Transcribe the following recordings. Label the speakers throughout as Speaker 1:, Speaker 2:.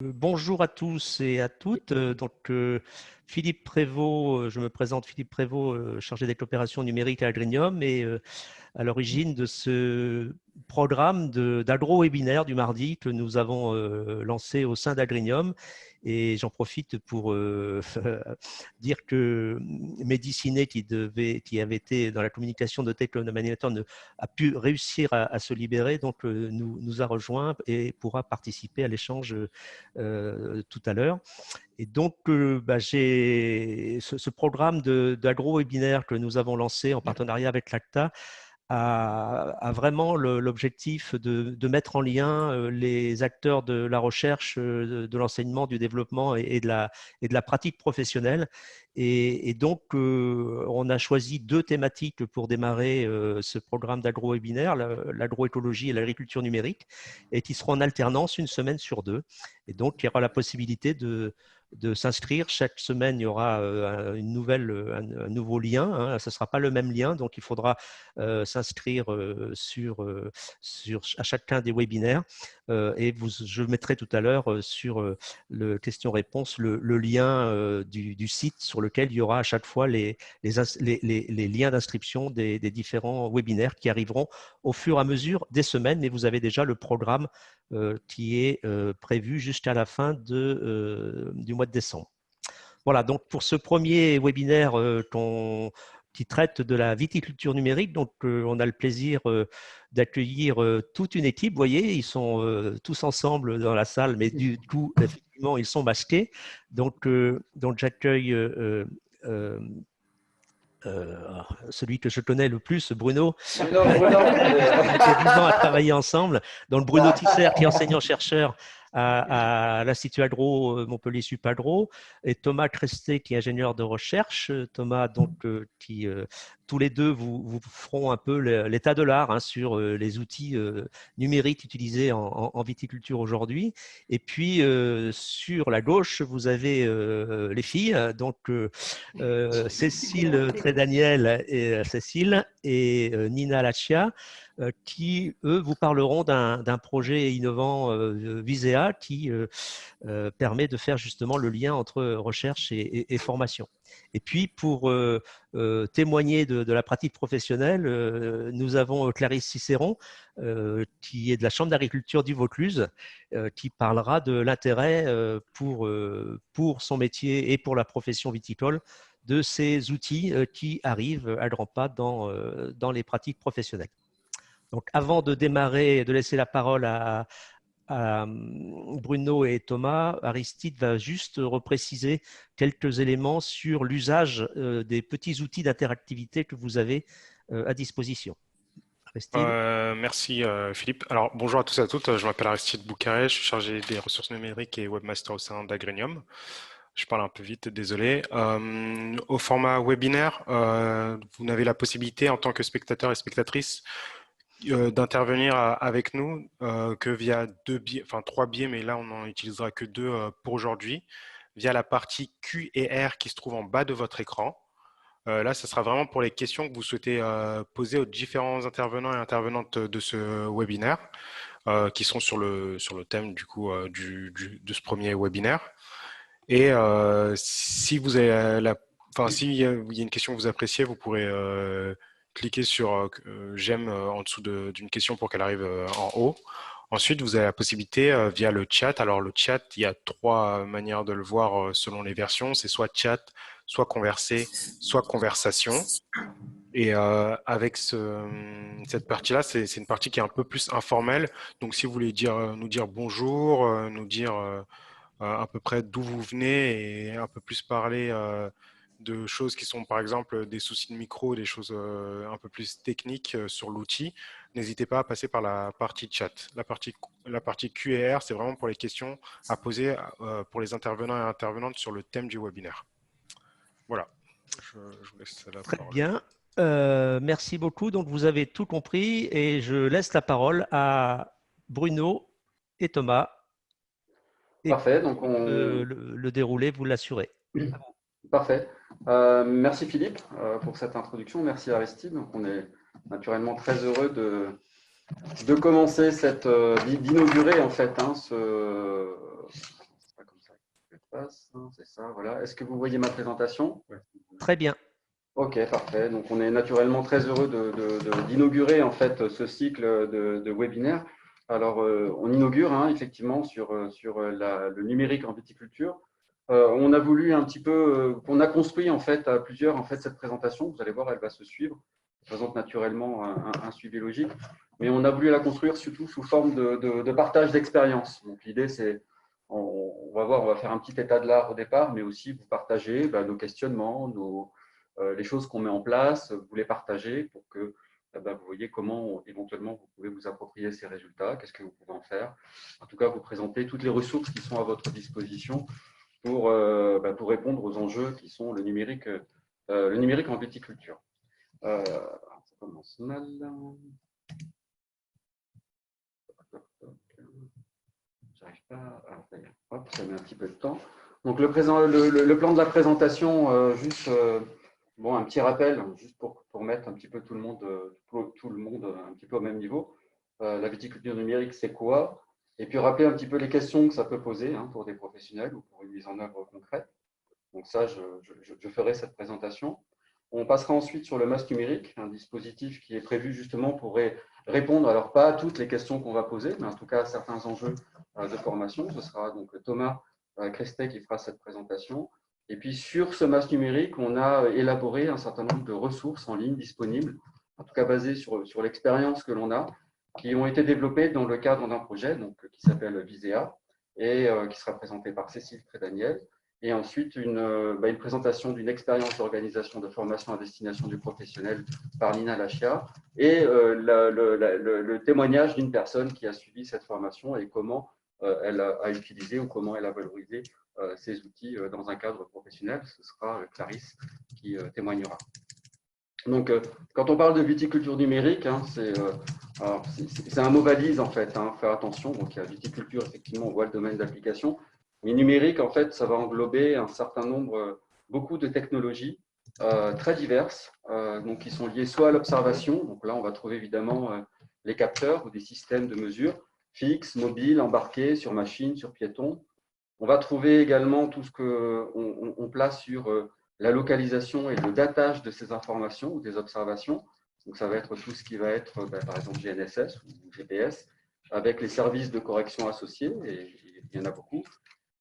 Speaker 1: Bonjour à tous et à toutes. Philippe Prévost, je me présente Philippe Prévost, chargé des coopérations numériques à Agrinium et à l'origine de ce programme d'agro-webinaire du mardi que nous avons lancé au sein d'Agrinium. Et j'en profite pour dire que Mehdi Ciné, qui avait été dans la communication de Techlone Animator, a pu réussir à se libérer, donc nous a rejoint et pourra participer à l'échange tout à l'heure. Et donc, j'ai ce programme d'agro-webinaire que nous avons lancé en partenariat avec l'ACTA a vraiment l'objectif de mettre en lien les acteurs de la recherche, de l'enseignement, du développement et de la pratique professionnelle. Et donc, on a choisi deux thématiques pour démarrer ce programme d'agro-webinaire, l'agroécologie et l'agriculture numérique, et qui seront en alternance une semaine sur deux. Et donc, il y aura la possibilité de s'inscrire. Chaque semaine, il y aura un nouveau lien. Hein. Ce ne sera pas le même lien, donc il faudra s'inscrire à chacun des webinaires. Et je mettrai tout à l'heure sur le question-réponse le lien du site sur lequel il y aura à chaque fois les liens d'inscription des différents webinaires qui arriveront au fur et à mesure des semaines. Mais vous avez déjà le programme qui est prévu jusqu'à la fin du mois de décembre. Voilà, donc pour ce premier webinaire qui traite de la viticulture numérique, donc on a le plaisir d'accueillir toute une équipe. Vous voyez, ils sont tous ensemble dans la salle, mais du coup, effectivement, ils sont masqués. Donc j'accueille celui que je connais le plus, Bruno.
Speaker 2: Bruno.
Speaker 1: On était 10 ans à travailler ensemble. Donc Bruno Tisser, qui est enseignant-chercheur à l'Institut Agro Montpellier Sup Agro, et Thomas Cresté, qui est ingénieur de recherche. Thomas, donc, qui tous les deux vous feront un peu l'état de l'art hein, sur les outils numériques utilisés en viticulture aujourd'hui. Et puis sur la gauche, vous avez les filles, donc Cécile Trédaniel et Cécile et Nina Lachia, qui, eux, vous parleront d'un projet innovant Visea qui permet de faire justement le lien entre recherche et formation. Et puis, pour témoigner de la pratique professionnelle, nous avons Clarisse Cicéron, qui est de la Chambre d'agriculture du Vaucluse, qui parlera de l'intérêt pour son métier et pour la profession viticole de ces outils qui arrivent à grands pas dans les pratiques professionnelles. Donc, avant de démarrer et de laisser la parole à Bruno et Thomas, Aristide va juste repréciser quelques éléments sur l'usage des petits outils d'interactivité que vous avez à disposition. Aristide.
Speaker 3: Merci Philippe. Alors bonjour à tous et à toutes, je m'appelle Aristide Boucaré, je suis chargé des ressources numériques et webmaster au sein d'Agrinium. Je parle un peu vite, désolé. Au format webinaire, vous n'avez la possibilité en tant que spectateur et spectatrice d'intervenir avec nous que via trois biais, mais là on n'en utilisera que deux pour aujourd'hui, via la partie Q et R qui se trouve en bas de votre écran. Là, ce sera vraiment pour les questions que vous souhaitez poser aux différents intervenants et intervenantes de ce webinaire, qui sont sur le thème du coup de ce premier webinaire. Et si vous avez s'il y a une question que vous appréciez, vous pourrez cliquer sur j'aime en dessous d'une question pour qu'elle arrive en haut. Ensuite, vous avez la possibilité via le chat. Alors, le chat, il y a trois manières de le voir selon les versions. C'est soit chat, soit converser, soit conversation. Et avec cette partie-là, c'est une partie qui est un peu plus informelle. Donc, si vous voulez nous dire bonjour, nous dire à peu près d'où vous venez et un peu plus parler de choses qui sont par exemple des soucis de micro, des choses un peu plus techniques sur l'outil, n'hésitez pas à passer par la partie chat. La partie Q&R, c'est vraiment pour les questions à poser pour les intervenants et intervenantes sur le thème du webinaire. Voilà, je vous laisse la parole.
Speaker 1: Très bien. Merci beaucoup. Donc, vous avez tout compris et je laisse la parole à Bruno et Thomas. Et
Speaker 2: Parfait. Donc
Speaker 1: le déroulé, vous l'assurez.
Speaker 2: Parfait. Merci Philippe pour cette introduction. Merci Aristide. Donc, on est naturellement très heureux de commencer d'inaugurer en fait passe, hein, c'est ça, voilà. Est-ce que vous voyez ma présentation?
Speaker 1: Très bien.
Speaker 2: Ok, parfait. Donc, on est naturellement très heureux d'inaugurer en fait ce cycle de webinaires. Alors, on inaugure hein, effectivement sur le numérique en viticulture. On a voulu un petit peu, on a construit en fait à plusieurs en fait cette présentation. Vous allez voir, elle va se suivre. Elle présente naturellement un suivi logique, mais on a voulu la construire surtout sous forme de partage d'expérience. Donc, l'idée c'est on va voir, on va faire un petit état de l'art au départ, mais aussi vous partager nos questionnements, les choses qu'on met en place, vous les partagez pour que vous voyez comment éventuellement vous pouvez vous approprier ces résultats, qu'est-ce que vous pouvez en faire. En tout cas, vous présenter toutes les ressources qui sont à votre disposition pour répondre aux enjeux qui sont le numérique en viticulture. Ça commence mal. J'arrive pas. Hop, ça met un petit peu de temps. Donc le plan de la présentation, juste un petit rappel, juste pour mettre un petit peu tout le monde un petit peu au même niveau. La viticulture numérique, c'est quoi? Et puis rappeler un petit peu les questions que ça peut poser hein, pour des professionnels ou pour une mise en œuvre concrète. Donc ça, je ferai cette présentation. On passera ensuite sur le MAS numérique, un dispositif qui est prévu justement pour répondre, alors pas à toutes les questions qu'on va poser, mais en tout cas à certains enjeux de formation. Ce sera donc Thomas Crestet qui fera cette présentation. Et puis sur ce MAS numérique, on a élaboré un certain nombre de ressources en ligne disponibles, en tout cas basées sur l'expérience que l'on a, qui ont été développées dans le cadre d'un projet qui s'appelle Visea et qui sera présenté par Cécile Trédaniel. Et ensuite, une présentation d'une expérience d'organisation de formation à destination du professionnel par Nina Lachia et le témoignage d'une personne qui a suivi cette formation et comment elle a utilisé ou comment elle a valorisé ces outils dans un cadre professionnel. Ce sera Clarisse qui témoignera. Donc, quand on parle de viticulture numérique, hein, c'est un mot valise en fait, hein, faire attention. Donc, il y a viticulture, effectivement, on voit le domaine d'application. Mais numérique, en fait, ça va englober un certain nombre, beaucoup de technologies très diverses, donc qui sont liées soit à l'observation, donc là, on va trouver évidemment les capteurs ou des systèmes de mesure fixes, mobiles, embarqués, sur machine, sur piéton. On va trouver également tout ce qu'on place sur la localisation et le datage de ces informations ou des observations. Donc, ça va être tout ce qui va être, par exemple, GNSS ou GPS, avec les services de correction associés, et il y en a beaucoup.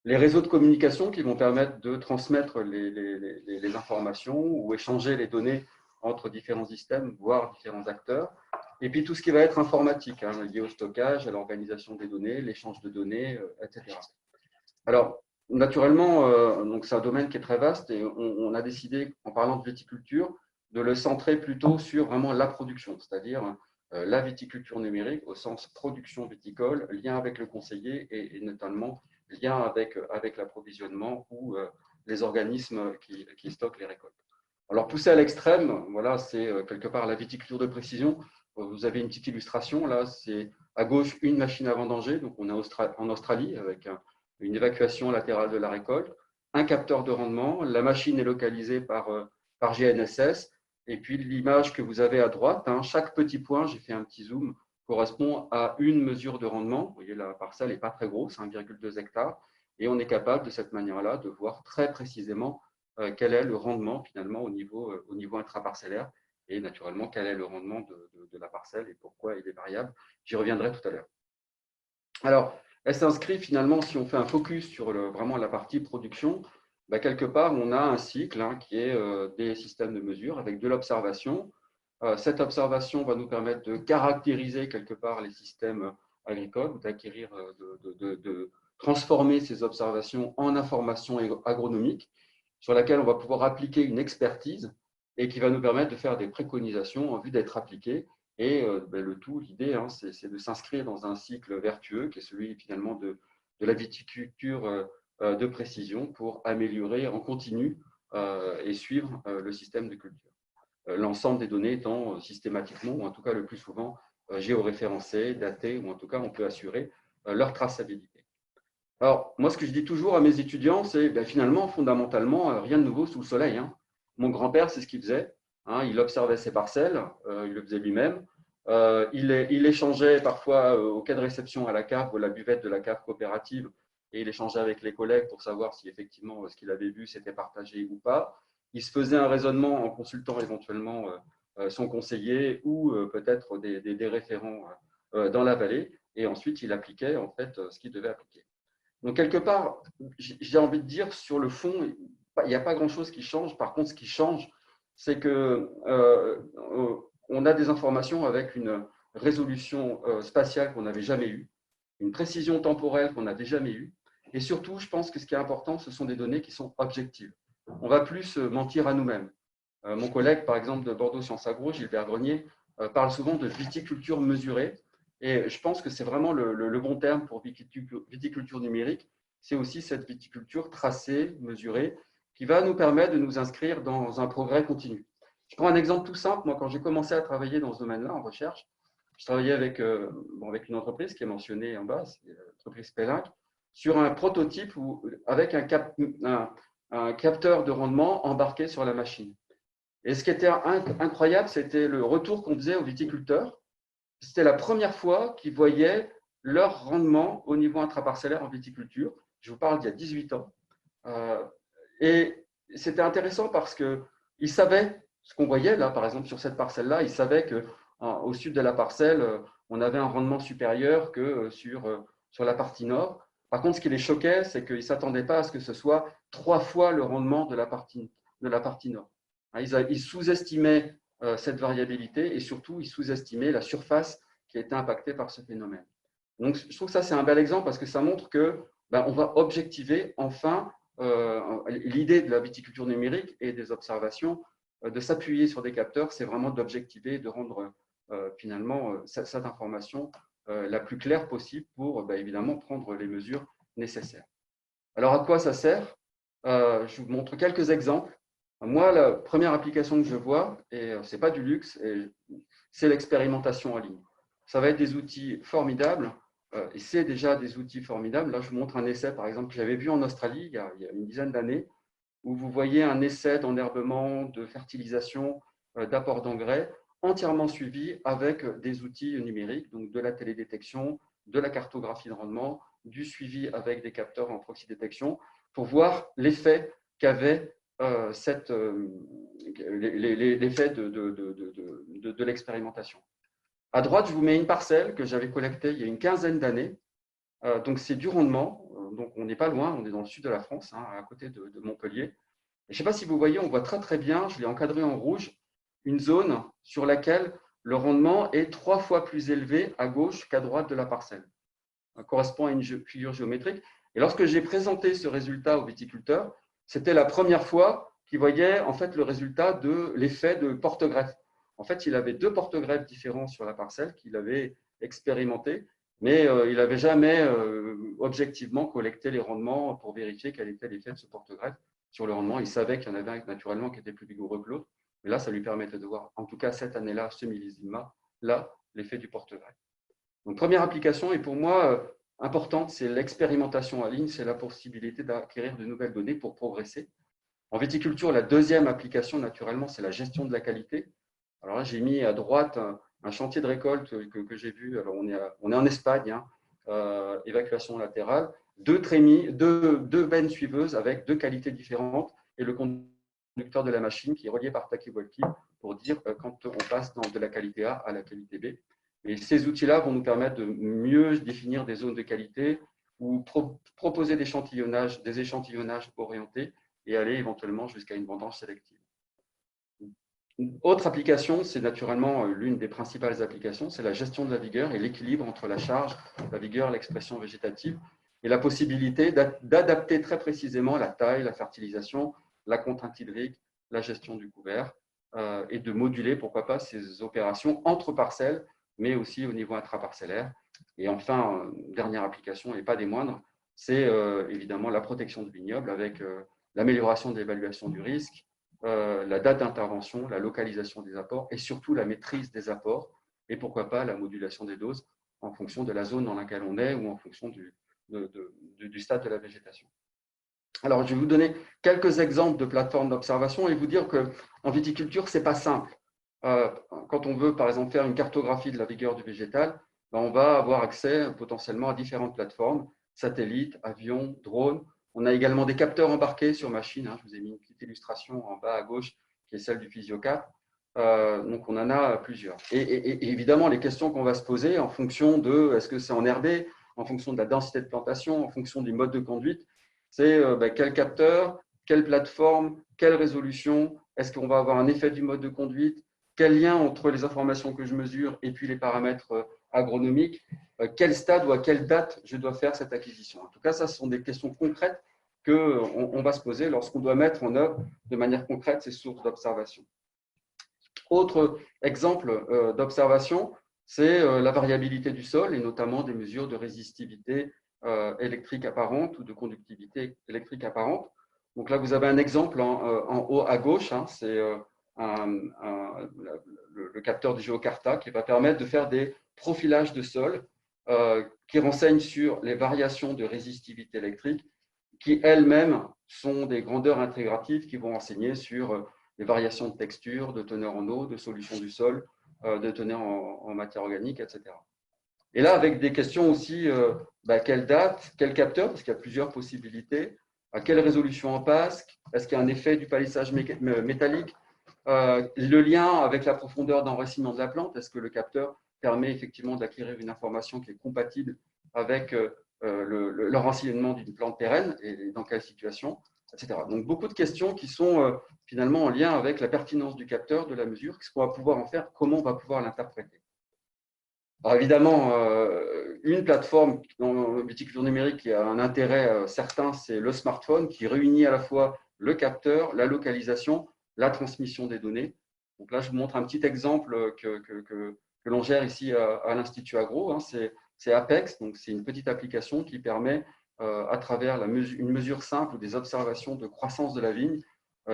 Speaker 2: Les réseaux de communication qui vont permettre de transmettre les informations ou échanger les données entre différents systèmes, voire différents acteurs. Et puis tout ce qui va être informatique, hein, lié au stockage, à l'organisation des données, l'échange de données, etc. Alors, naturellement, donc c'est un domaine qui est très vaste et on a décidé, en parlant de viticulture, de le centrer plutôt sur vraiment la production, c'est-à-dire la viticulture numérique au sens production viticole, lien avec le conseiller et notamment lien avec l'approvisionnement ou les organismes qui stockent les récoltes. Alors, poussé à l'extrême, voilà, c'est quelque part la viticulture de précision. Vous avez une petite illustration, là, c'est à gauche une machine à vendanger, donc on est en Australie avec une évacuation latérale de la récolte, un capteur de rendement, la machine est localisée par GNSS, et puis l'image que vous avez à droite, hein, chaque petit point, j'ai fait un petit zoom, correspond à une mesure de rendement. Vous voyez, la parcelle n'est pas très grosse, 1,2 hectares, et on est capable de cette manière-là de voir très précisément quel est le rendement finalement au niveau intraparcellaire, et naturellement quel est le rendement de la parcelle et pourquoi il est variable. J'y reviendrai tout à l'heure. Alors, elle s'inscrit finalement, si on fait un focus sur vraiment la partie production, quelque part, on a un cycle hein, qui est des systèmes de mesure avec de l'observation. Cette observation va nous permettre de caractériser quelque part les systèmes agricoles, d'acquérir, de transformer ces observations en informations agronomiques sur laquelle on va pouvoir appliquer une expertise et qui va nous permettre de faire des préconisations en vue d'être appliquées. Et le tout, l'idée, hein, c'est de s'inscrire dans un cycle vertueux qui est celui finalement de la viticulture de précision pour améliorer en continu et suivre le système de culture. L'ensemble des données étant systématiquement, ou en tout cas le plus souvent, géoréférencées, datées, ou en tout cas on peut assurer leur traçabilité. Alors, moi, ce que je dis toujours à mes étudiants, c'est finalement, fondamentalement, rien de nouveau sous le soleil. Hein. Mon grand-père, c'est ce qu'il faisait. Hein, il observait ses parcelles, il le faisait lui-même. Il échangeait parfois au quai de réception à la cave ou à la buvette de la cave coopérative et il échangeait avec les collègues pour savoir si effectivement ce qu'il avait vu s'était partagé ou pas. Il se faisait un raisonnement en consultant éventuellement son conseiller ou peut-être des référents dans la vallée, et ensuite il appliquait en fait ce qu'il devait appliquer. Donc quelque part, j'ai envie de dire sur le fond, il n'y a pas grand-chose qui change. Par contre, ce qui change, c'est que on a des informations avec une résolution spatiale qu'on n'avait jamais eue, une précision temporelle qu'on n'avait jamais eue, et surtout, je pense que ce qui est important, ce sont des données qui sont objectives. On va plus mentir à nous-mêmes. Mon collègue, par exemple, de Bordeaux Sciences Agro, Gilbert Grenier, parle souvent de viticulture mesurée. Et je pense que c'est vraiment le bon terme pour viticulture numérique. C'est aussi cette viticulture tracée, mesurée, qui va nous permettre de nous inscrire dans un progrès continu. Je prends un exemple tout simple. Moi, quand j'ai commencé à travailler dans ce domaine-là, en recherche, je travaillais avec une entreprise qui est mentionnée en bas, c'est l'entreprise Pellinck, sur un prototype avec un capteur de rendement embarqué sur la machine. Et ce qui était incroyable, c'était le retour qu'on faisait aux viticulteurs. C'était la première fois qu'ils voyaient leur rendement au niveau intraparcellaire en viticulture. Je vous parle d'il y a 18 ans. Et c'était intéressant parce qu'ils savaient ce qu'on voyait là, par exemple, sur cette parcelle-là. Ils savaient qu'au sud de la parcelle, on avait un rendement supérieur que sur la partie nord. Par contre, ce qui les choquait, c'est qu'ils ne s'attendaient pas à ce que ce soit 3 fois le rendement de la partie nord. Ils sous-estimaient cette variabilité et surtout, ils sous-estimaient la surface qui a été impactée par ce phénomène. Donc, je trouve que ça, c'est un bel exemple parce que ça montre qu'on va objectiver enfin l'idée de la viticulture numérique et des observations, de s'appuyer sur des capteurs, c'est vraiment d'objectiver, de rendre finalement cette information la plus claire possible pour évidemment prendre les mesures nécessaires. Alors, à quoi ça sert? Je vous montre quelques exemples. Moi, la première application que je vois, et ce n'est pas du luxe, c'est l'expérimentation en ligne. Ça va être des outils formidables, et c'est déjà des outils formidables. Là, je vous montre un essai, par exemple, que j'avais vu en Australie il y a une dizaine d'années, où vous voyez un essai d'enherbement, de fertilisation, d'apport d'engrais, entièrement suivi avec des outils numériques, donc de la télédétection, de la cartographie de rendement, du suivi avec des capteurs en proxy détection, pour voir l'effet qu'avait l'effet de l'expérimentation. À droite, je vous mets une parcelle que j'avais collectée il y a une quinzaine d'années. Donc, c'est du rendement. Donc, on n'est pas loin, on est dans le sud de la France, à côté de Montpellier. Et je ne sais pas si vous voyez, on voit très très bien, je l'ai encadré en rouge, une zone sur laquelle le rendement est 3 fois plus élevé à gauche qu'à droite de la parcelle. Ça correspond à une figure géométrique. Et lorsque j'ai présenté ce résultat aux viticulteurs, c'était la première fois qu'ils voyaient en fait le résultat de l'effet de porte-greffe. En fait, il avait 2 porte-greffes différents sur la parcelle qu'il avait expérimenté, mais il n'avait jamais objectivement collecté les rendements pour vérifier quel était l'effet de ce porte-greffe sur le rendement. Il savait qu'il y en avait un naturellement qui était plus vigoureux que l'autre, mais là, ça lui permettait de voir, en tout cas cette année-là, ce millésime-là, l'effet du porte-greffe. Donc, première application, et pour moi, importante, c'est l'expérimentation en ligne, c'est la possibilité d'acquérir de nouvelles données pour progresser. En viticulture, la deuxième application, naturellement, c'est la gestion de la qualité. Alors là, j'ai mis à droite un chantier de récolte que j'ai vu. Alors, on est en Espagne, évacuation latérale, 2 trémies, 2 veines suiveuses avec 2 qualités différentes et le conducteur de la machine qui est relié par talkie-walkie pour dire quand on passe de la qualité A à la qualité B. Et ces outils-là vont nous permettre de mieux définir des zones de qualité ou proposer des échantillonnages orientés et aller éventuellement jusqu'à une vendange sélective. Une autre application, c'est naturellement l'une des principales applications, c'est la gestion de la vigueur et l'équilibre entre la charge, la vigueur, l'expression végétative et la possibilité d'adapter très précisément la taille, la fertilisation, la contrainte hydrique, la gestion du couvert et de moduler, pourquoi pas, ces opérations entre parcelles, mais aussi au niveau intraparcellaire. Et enfin, dernière application, et pas des moindres, c'est évidemment la protection du vignoble avec l'amélioration de l'évaluation du risque, la date d'intervention, la localisation des apports et surtout la maîtrise des apports et pourquoi pas la modulation des doses en fonction de la zone dans laquelle on est ou en fonction du stade de la végétation. Alors, je vais vous donner quelques exemples de plateformes d'observation et vous dire qu'en viticulture, ce n'est pas simple. Quand on veut, par exemple, faire une cartographie de la vigueur du végétal, on va avoir accès potentiellement à différentes plateformes. satellites, avions, drones. On a également des capteurs embarqués sur machine. Je vous ai mis une petite illustration en bas à gauche qui est celle du Physio4. Donc, on en a plusieurs. Et évidemment, les questions qu'on va se poser en fonction de est-ce que c'est en RB, en fonction de la densité de plantation, en fonction du mode de conduite, c'est quel capteur, quelle plateforme, quelle résolution, est-ce qu'on va avoir un effet du mode de conduite, quel lien entre les informations que je mesure et puis les paramètres agronomiques, quel stade ou à quelle date je dois faire cette acquisition. En tout cas, ça, ce sont des questions concrètes qu'on va se poser lorsqu'on doit mettre en œuvre de manière concrète ces sources d'observation. Autre exemple d'observation, c'est la variabilité du sol et notamment des mesures de résistivité électrique apparente ou de conductivité électrique apparente. Donc là, vous avez un exemple en haut à gauche, c'est le capteur du Géocarta qui va permettre de faire des profilages de sol qui renseignent sur les variations de résistivité électrique qui elles-mêmes sont des grandeurs intégratives qui vont renseigner sur les variations de texture, de teneur en eau, de solution du sol, de teneur en matière organique, etc. Et là, avec des questions aussi, quelle date, quel capteur, parce qu'il y a plusieurs possibilités, à quelle résolution on passe, est-ce qu'il y a un effet du palissage métallique, le lien avec la profondeur d'enracinement de la plante, est-ce que le capteur permet effectivement d'acquérir une information qui est compatible avec l'enracinement d'une plante pérenne et dans quelle situation, etc. Donc, beaucoup de questions qui sont finalement en lien avec la pertinence du capteur, de la mesure, ce qu'on va pouvoir en faire, comment on va pouvoir l'interpréter. Alors évidemment, une plateforme dans la viticulture numérique qui a un intérêt certain, c'est le smartphone qui réunit à la fois le capteur, la localisation, la transmission des données. Donc là, je vous montre un petit exemple que l'on gère ici à l'Institut Agro. C'est Apex, donc c'est une petite application qui permet, à travers une mesure simple des observations de croissance de la vigne,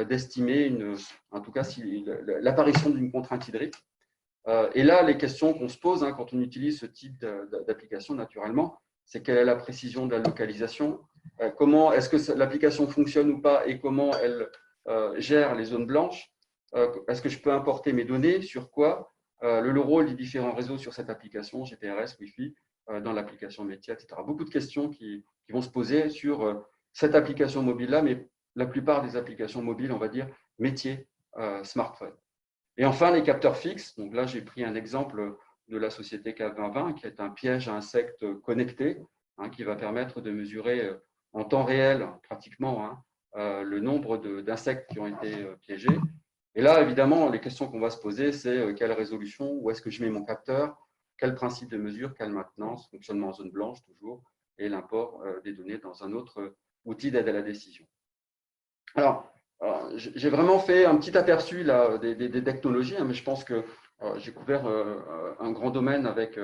Speaker 2: d'estimer, en tout cas, l'apparition d'une contrainte hydrique. Et là, les questions qu'on se pose quand on utilise ce type d'application, naturellement, c'est quelle est la précision de la localisation, comment est-ce que l'application fonctionne ou pas et comment elle gère les zones blanches, est-ce que je peux importer mes données, sur quoi, le rôle des différents réseaux sur cette application, GPRS, Wi-Fi, dans l'application métier, etc. Beaucoup de questions qui vont se poser sur cette application mobile-là, mais la plupart des applications mobiles, on va dire, métier, smartphone. Et enfin, les capteurs fixes. Donc là, j'ai pris un exemple de la société K2020, qui est un piège à insectes connecté, qui va permettre de mesurer en temps réel, pratiquement, le nombre d'insectes qui ont été piégés. Et là, évidemment, les questions qu'on va se poser, c'est quelle résolution, où est-ce que je mets mon capteur, quel principe de mesure, quelle maintenance, fonctionnement en zone blanche toujours, et l'import des données dans un autre outil d'aide à la décision. Alors, j'ai vraiment fait un petit aperçu là, des technologies, mais je pense que j'ai couvert un grand domaine avec,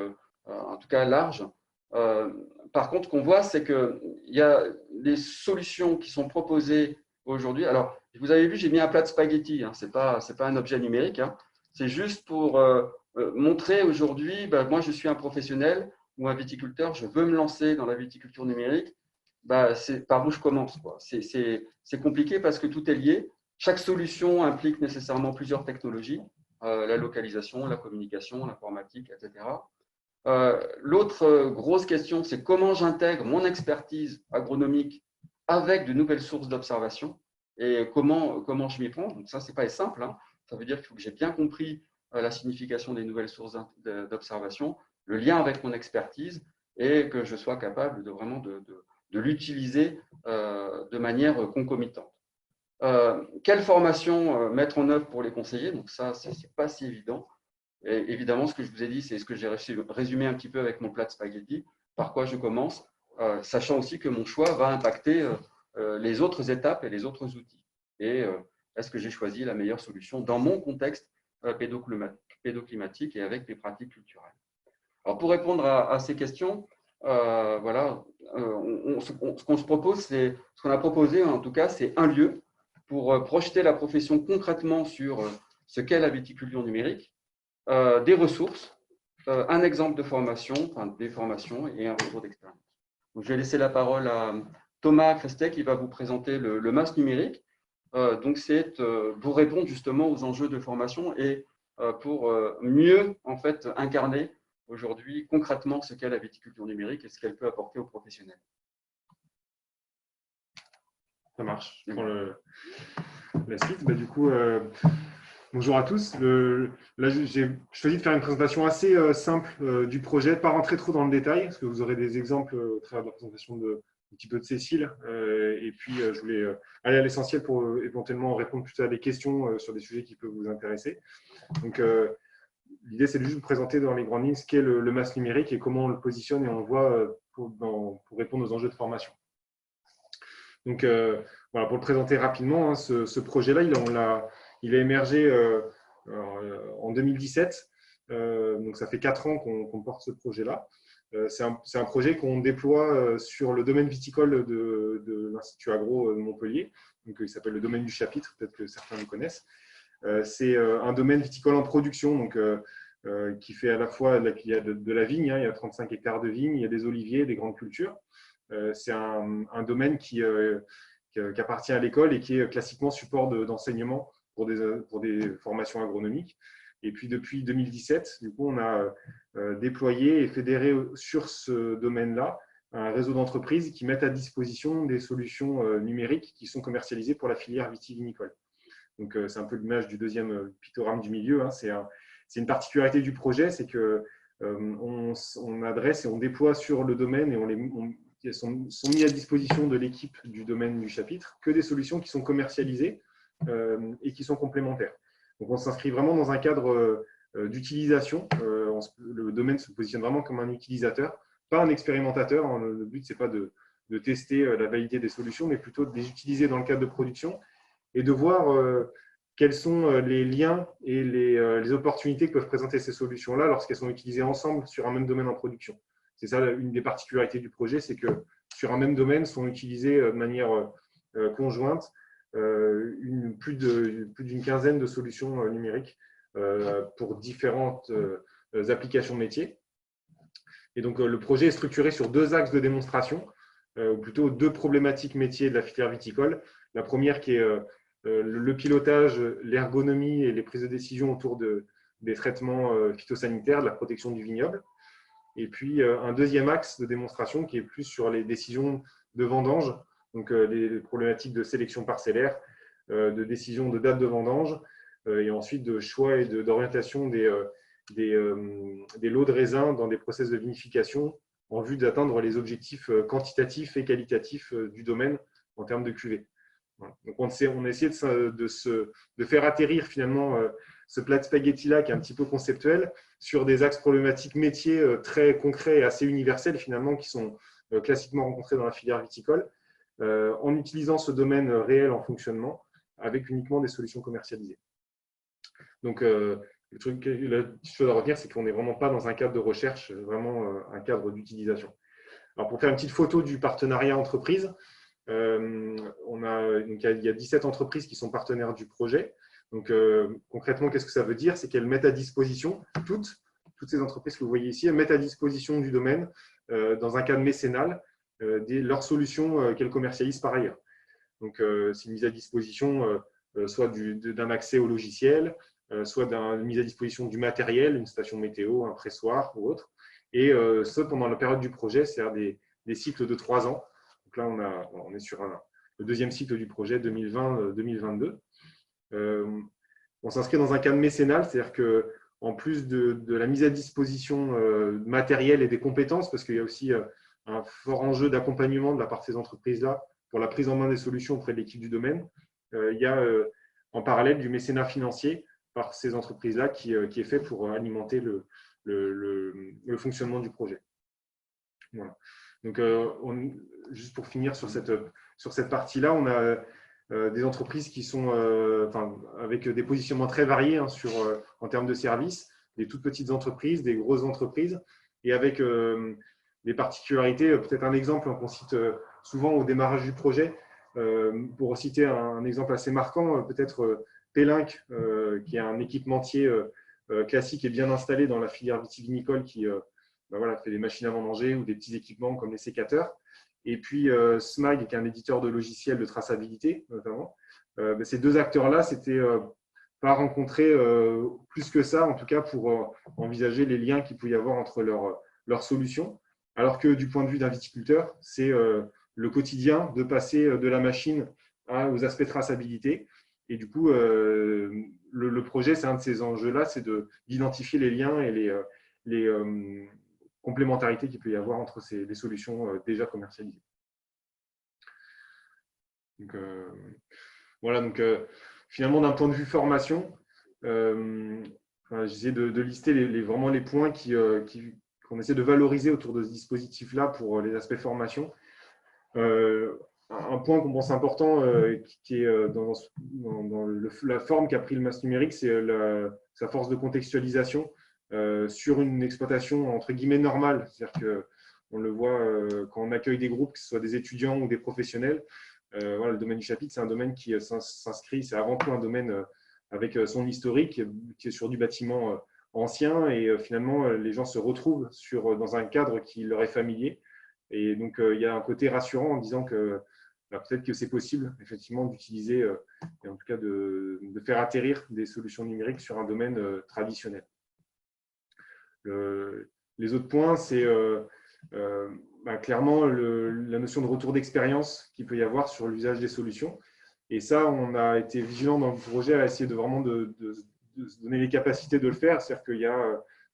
Speaker 2: en tout cas, large. Par contre, ce qu'on voit, c'est qu'il y a des solutions qui sont proposées aujourd'hui. Alors, vous avez vu, j'ai mis un plat de spaghettis. Ce n'est pas un objet numérique. C'est juste pour montrer aujourd'hui, moi, je suis un professionnel ou un viticulteur, je veux me lancer dans la viticulture numérique. C'est par où je commence. C'est compliqué parce que tout est lié. Chaque solution implique nécessairement plusieurs technologies, la localisation, la communication, l'informatique, etc. L'autre grosse question, c'est comment j'intègre mon expertise agronomique avec de nouvelles sources d'observation et comment je m'y prends. Donc ça, ce n'est pas simple. Ça veut dire qu'il faut que j'ai bien compris la signification des nouvelles sources d'observation, le lien avec mon expertise et que je sois capable de vraiment de l'utiliser de manière concomitante. Quelle formation mettre en œuvre pour les conseillers? Donc ça, ce n'est pas si évident. Et évidemment, ce que je vous ai dit, c'est ce que j'ai résumé un petit peu avec mon plat de spaghettis. Par quoi je commence, sachant aussi que mon choix va impacter les autres étapes et les autres outils. Et est-ce que j'ai choisi la meilleure solution dans mon contexte pédoclimatique et avec mes pratiques culturelles? Alors, pour répondre à ces questions, voilà, ce qu'on se propose, c'est ce qu'on a proposé en tout cas, c'est un lieu pour projeter la profession concrètement sur ce qu'est la viticulture numérique, des ressources, un exemple de formation, enfin des formations et un retour d'expérience. Donc, je vais laisser la parole à Thomas Crestet qui va vous présenter le MAS numérique. Donc, c'est pour répondre justement aux enjeux de formation et pour mieux en fait incarner aujourd'hui concrètement ce qu'est la viticulture numérique et ce qu'elle peut apporter aux professionnels.
Speaker 4: Ça marche. Je prends la suite. Du coup, bonjour à tous. Là, j'ai choisi de faire une présentation assez simple du projet, pas rentrer trop dans le détail, parce que vous aurez des exemples au travers de la présentation un petit peu de Cécile. Et puis, je voulais aller à l'essentiel pour éventuellement répondre plutôt à des questions sur des sujets qui peuvent vous intéresser. Donc, l'idée, c'est de juste vous présenter dans les grandes lignes ce qu'est le MAS numérique et comment on le positionne et on le voit pour répondre aux enjeux de formation. Donc, voilà, pour le présenter rapidement, hein, ce projet-là, il a émergé en 2017. Donc, ça fait 4 ans qu'on porte ce projet-là. C'est un projet qu'on déploie sur le domaine viticole de l'Institut Agro de Montpellier. Donc, il s'appelle le domaine du chapitre, peut-être que certains le connaissent. C'est un domaine viticole en production, donc, qui fait à la fois il y a de la vigne, hein, il y a 35 hectares de vigne, il y a des oliviers, des grandes cultures. C'est un domaine qui appartient à l'école et qui est classiquement support d'enseignement pour des formations agronomiques. Et puis depuis 2017, du coup, on a déployé et fédéré sur ce domaine-là un réseau d'entreprises qui mettent à disposition des solutions numériques qui sont commercialisées pour la filière vitivinicole. Donc, c'est un peu l'image du deuxième pictogramme du milieu. Hein. C'est une particularité du projet, c'est que on adresse et on déploie sur le domaine et sont mis à disposition de l'équipe du domaine du chapitre que des solutions qui sont commercialisées et qui sont complémentaires. Donc, on s'inscrit vraiment dans un cadre d'utilisation. Le domaine se positionne vraiment comme un utilisateur, pas un expérimentateur. Le but, ce n'est pas de tester la validité des solutions, mais plutôt de les utiliser dans le cadre de production et de voir quels sont les liens et les opportunités que peuvent présenter ces solutions-là lorsqu'elles sont utilisées ensemble sur un même domaine en production. C'est ça une des particularités du projet, c'est que sur un même domaine sont utilisées de manière conjointe plus d'une quinzaine de solutions numériques pour différentes applications métiers. Et donc, le projet est structuré sur 2 axes de démonstration, ou plutôt 2 problématiques métiers de la filière viticole. La première qui est le pilotage, l'ergonomie et les prises de décision autour des traitements phytosanitaires, de la protection du vignoble. Et puis, un deuxième axe de démonstration qui est plus sur les décisions de vendange, donc les problématiques de sélection parcellaire, de décision de date de vendange, et ensuite de choix et d'orientation des lots de raisins dans des process de vinification en vue d'atteindre les objectifs quantitatifs et qualitatifs du domaine en termes de cuvée. Donc, on a essayé de faire atterrir finalement ce plat de spaghetti-là qui est un petit peu conceptuel sur des axes problématiques métiers très concrets et assez universels finalement qui sont classiquement rencontrés dans la filière viticole en utilisant ce domaine réel en fonctionnement avec uniquement des solutions commercialisées. Donc, la petite chose à retenir, c'est qu'on n'est vraiment pas dans un cadre de recherche, vraiment un cadre d'utilisation. Alors, pour faire une petite photo du partenariat entreprise, il y a 17 entreprises qui sont partenaires du projet. Donc, concrètement, qu'est-ce que ça veut dire? C'est qu'elles mettent à disposition, toutes ces entreprises que vous voyez ici, elles mettent à disposition du domaine, dans un cadre mécénal, leurs solutions qu'elles commercialisent par ailleurs. Donc, c'est une mise à disposition soit d'un accès au logiciel, soit d'une mise à disposition du matériel, une station météo, un pressoir ou autre. Et ça, pendant la période du projet, c'est-à-dire des cycles de 3 ans. Donc là, on est sur le deuxième cycle du projet 2020-2022. On s'inscrit dans un cadre mécénal, c'est-à-dire qu'en plus de la mise à disposition matérielle et des compétences, parce qu'il y a aussi un fort enjeu d'accompagnement de la part de ces entreprises-là pour la prise en main des solutions auprès de l'équipe du domaine, il y a en parallèle du mécénat financier par ces entreprises-là qui est fait pour alimenter le fonctionnement du projet. Voilà. Donc, juste pour finir sur cette partie-là, on a des entreprises qui sont avec des positionnements très variés hein, en termes de services, des toutes petites entreprises, des grosses entreprises, et avec des particularités. Peut-être un exemple qu'on cite souvent au démarrage du projet, pour citer un exemple assez marquant, peut-être Pélinck, qui est un équipementier classique et bien installé dans la filière vitivinicole qui fait des machines à vendanger ou des petits équipements comme les sécateurs. Et puis Smag, qui est un éditeur de logiciels de traçabilité, notamment. Ces 2 acteurs-là, c'était pas rencontrés plus que ça, en tout cas pour envisager les liens qu'il pouvait y avoir entre leurs solutions. Alors que du point de vue d'un viticulteur, c'est le quotidien de passer de la machine aux aspects traçabilité. Et du coup, le projet, c'est un de ces enjeux-là, c'est d'identifier les liens et les complémentarités qu'il peut y avoir entre les solutions déjà commercialisées. Donc, voilà, donc finalement, d'un point de vue formation, j'essaie de lister vraiment les points qu'on essaie de valoriser autour de ce dispositif-là pour les aspects formation. Un point qu'on pense important, qui est dans la forme qu'a pris le MAS numérique, c'est sa force de contextualisation sur une exploitation entre guillemets normale. C'est-à-dire qu'on le voit quand on accueille des groupes, que ce soit des étudiants ou des professionnels. Voilà, le domaine du chapitre, c'est un domaine qui s'inscrit, c'est avant tout un domaine avec son historique, qui est sur du bâtiment ancien, et finalement, les gens se retrouvent dans un cadre qui leur est familier. Et donc, il y a un côté rassurant en disant que peut-être que c'est possible, effectivement, d'utiliser, et en tout cas de faire atterrir des solutions numériques sur un domaine traditionnel. Les autres points, c'est clairement la notion de retour d'expérience qu'il peut y avoir sur l'usage des solutions. Et ça, on a été vigilant dans le projet à essayer de vraiment de se donner les capacités de le faire. C'est-à-dire qu'il y a,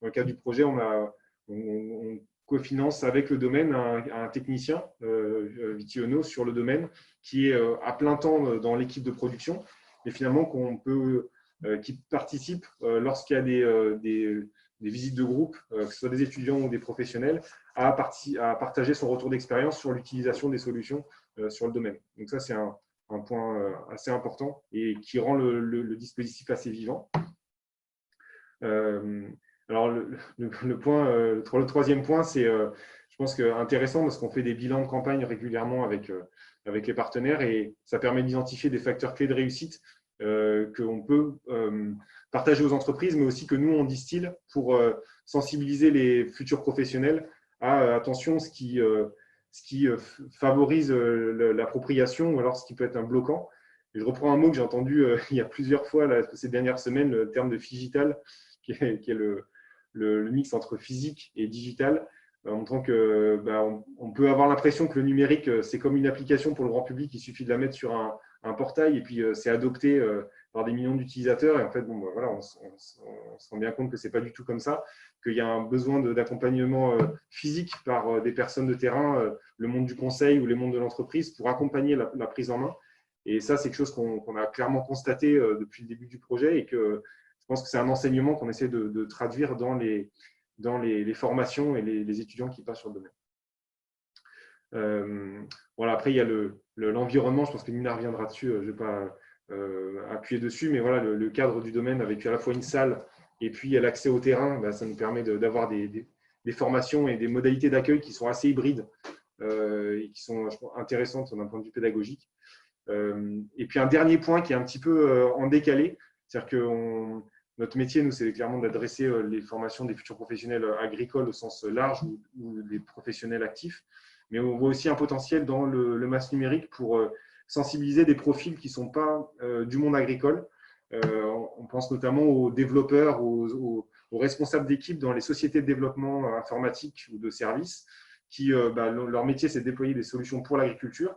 Speaker 4: dans le cadre du projet, on cofinance avec le domaine un technicien, Vitiono, sur le domaine, qui est à plein temps dans l'équipe de production, et finalement qui participe lorsqu'il y a des visites de groupe, que ce soit des étudiants ou des professionnels, à partager son retour d'expérience sur l'utilisation des solutions sur le domaine. Donc ça, c'est un point assez important et qui rend le dispositif assez vivant. Alors, le troisième point, c'est, je pense, intéressant parce qu'on fait des bilans de campagne régulièrement avec les partenaires, et ça permet d'identifier des facteurs clés de réussite qu'on peut partager aux entreprises, mais aussi que nous, on distille pour sensibiliser les futurs professionnels à attention, ce qui favorise l'appropriation, ou alors ce qui peut être un bloquant. Et je reprends un mot que j'ai entendu il y a plusieurs fois ces dernières semaines, le terme de phygital, qui est le mix entre physique et digital, en montrant que on peut avoir l'impression que le numérique, c'est comme une application pour le grand public, il suffit de la mettre sur un portail et puis c'est adopté par des millions d'utilisateurs. Et en fait, voilà, on se rend bien compte que ce n'est pas du tout comme ça, qu'il y a un besoin d'accompagnement physique par des personnes de terrain, le monde du conseil ou les mondes de l'entreprise, pour accompagner la prise en main. Et ça, c'est quelque chose qu'on a clairement constaté depuis le début du projet, et que je pense que c'est un enseignement qu'on essaie de traduire dans les formations et les étudiants qui passent sur le domaine. Voilà, après, il y a l'environnement. Je pense que Nina reviendra dessus. Je ne vais pas appuyer dessus, mais voilà, le cadre du domaine avec à la fois une salle et puis l'accès au terrain, ça nous permet d'avoir des formations et des modalités d'accueil qui sont assez hybrides et qui sont, je pense, intéressantes d'un point de vue pédagogique. Et puis un dernier point qui est un petit peu en décalé, c'est-à-dire que notre métier, nous, c'est clairement d'adresser les formations des futurs professionnels agricoles au sens large, ou des professionnels actifs, mais on voit aussi un potentiel dans le MAS numérique pour sensibiliser des profils qui ne sont pas du monde agricole. On pense notamment aux développeurs, aux responsables d'équipe dans les sociétés de développement informatique ou de services, qui, leur métier, c'est de déployer des solutions pour l'agriculture,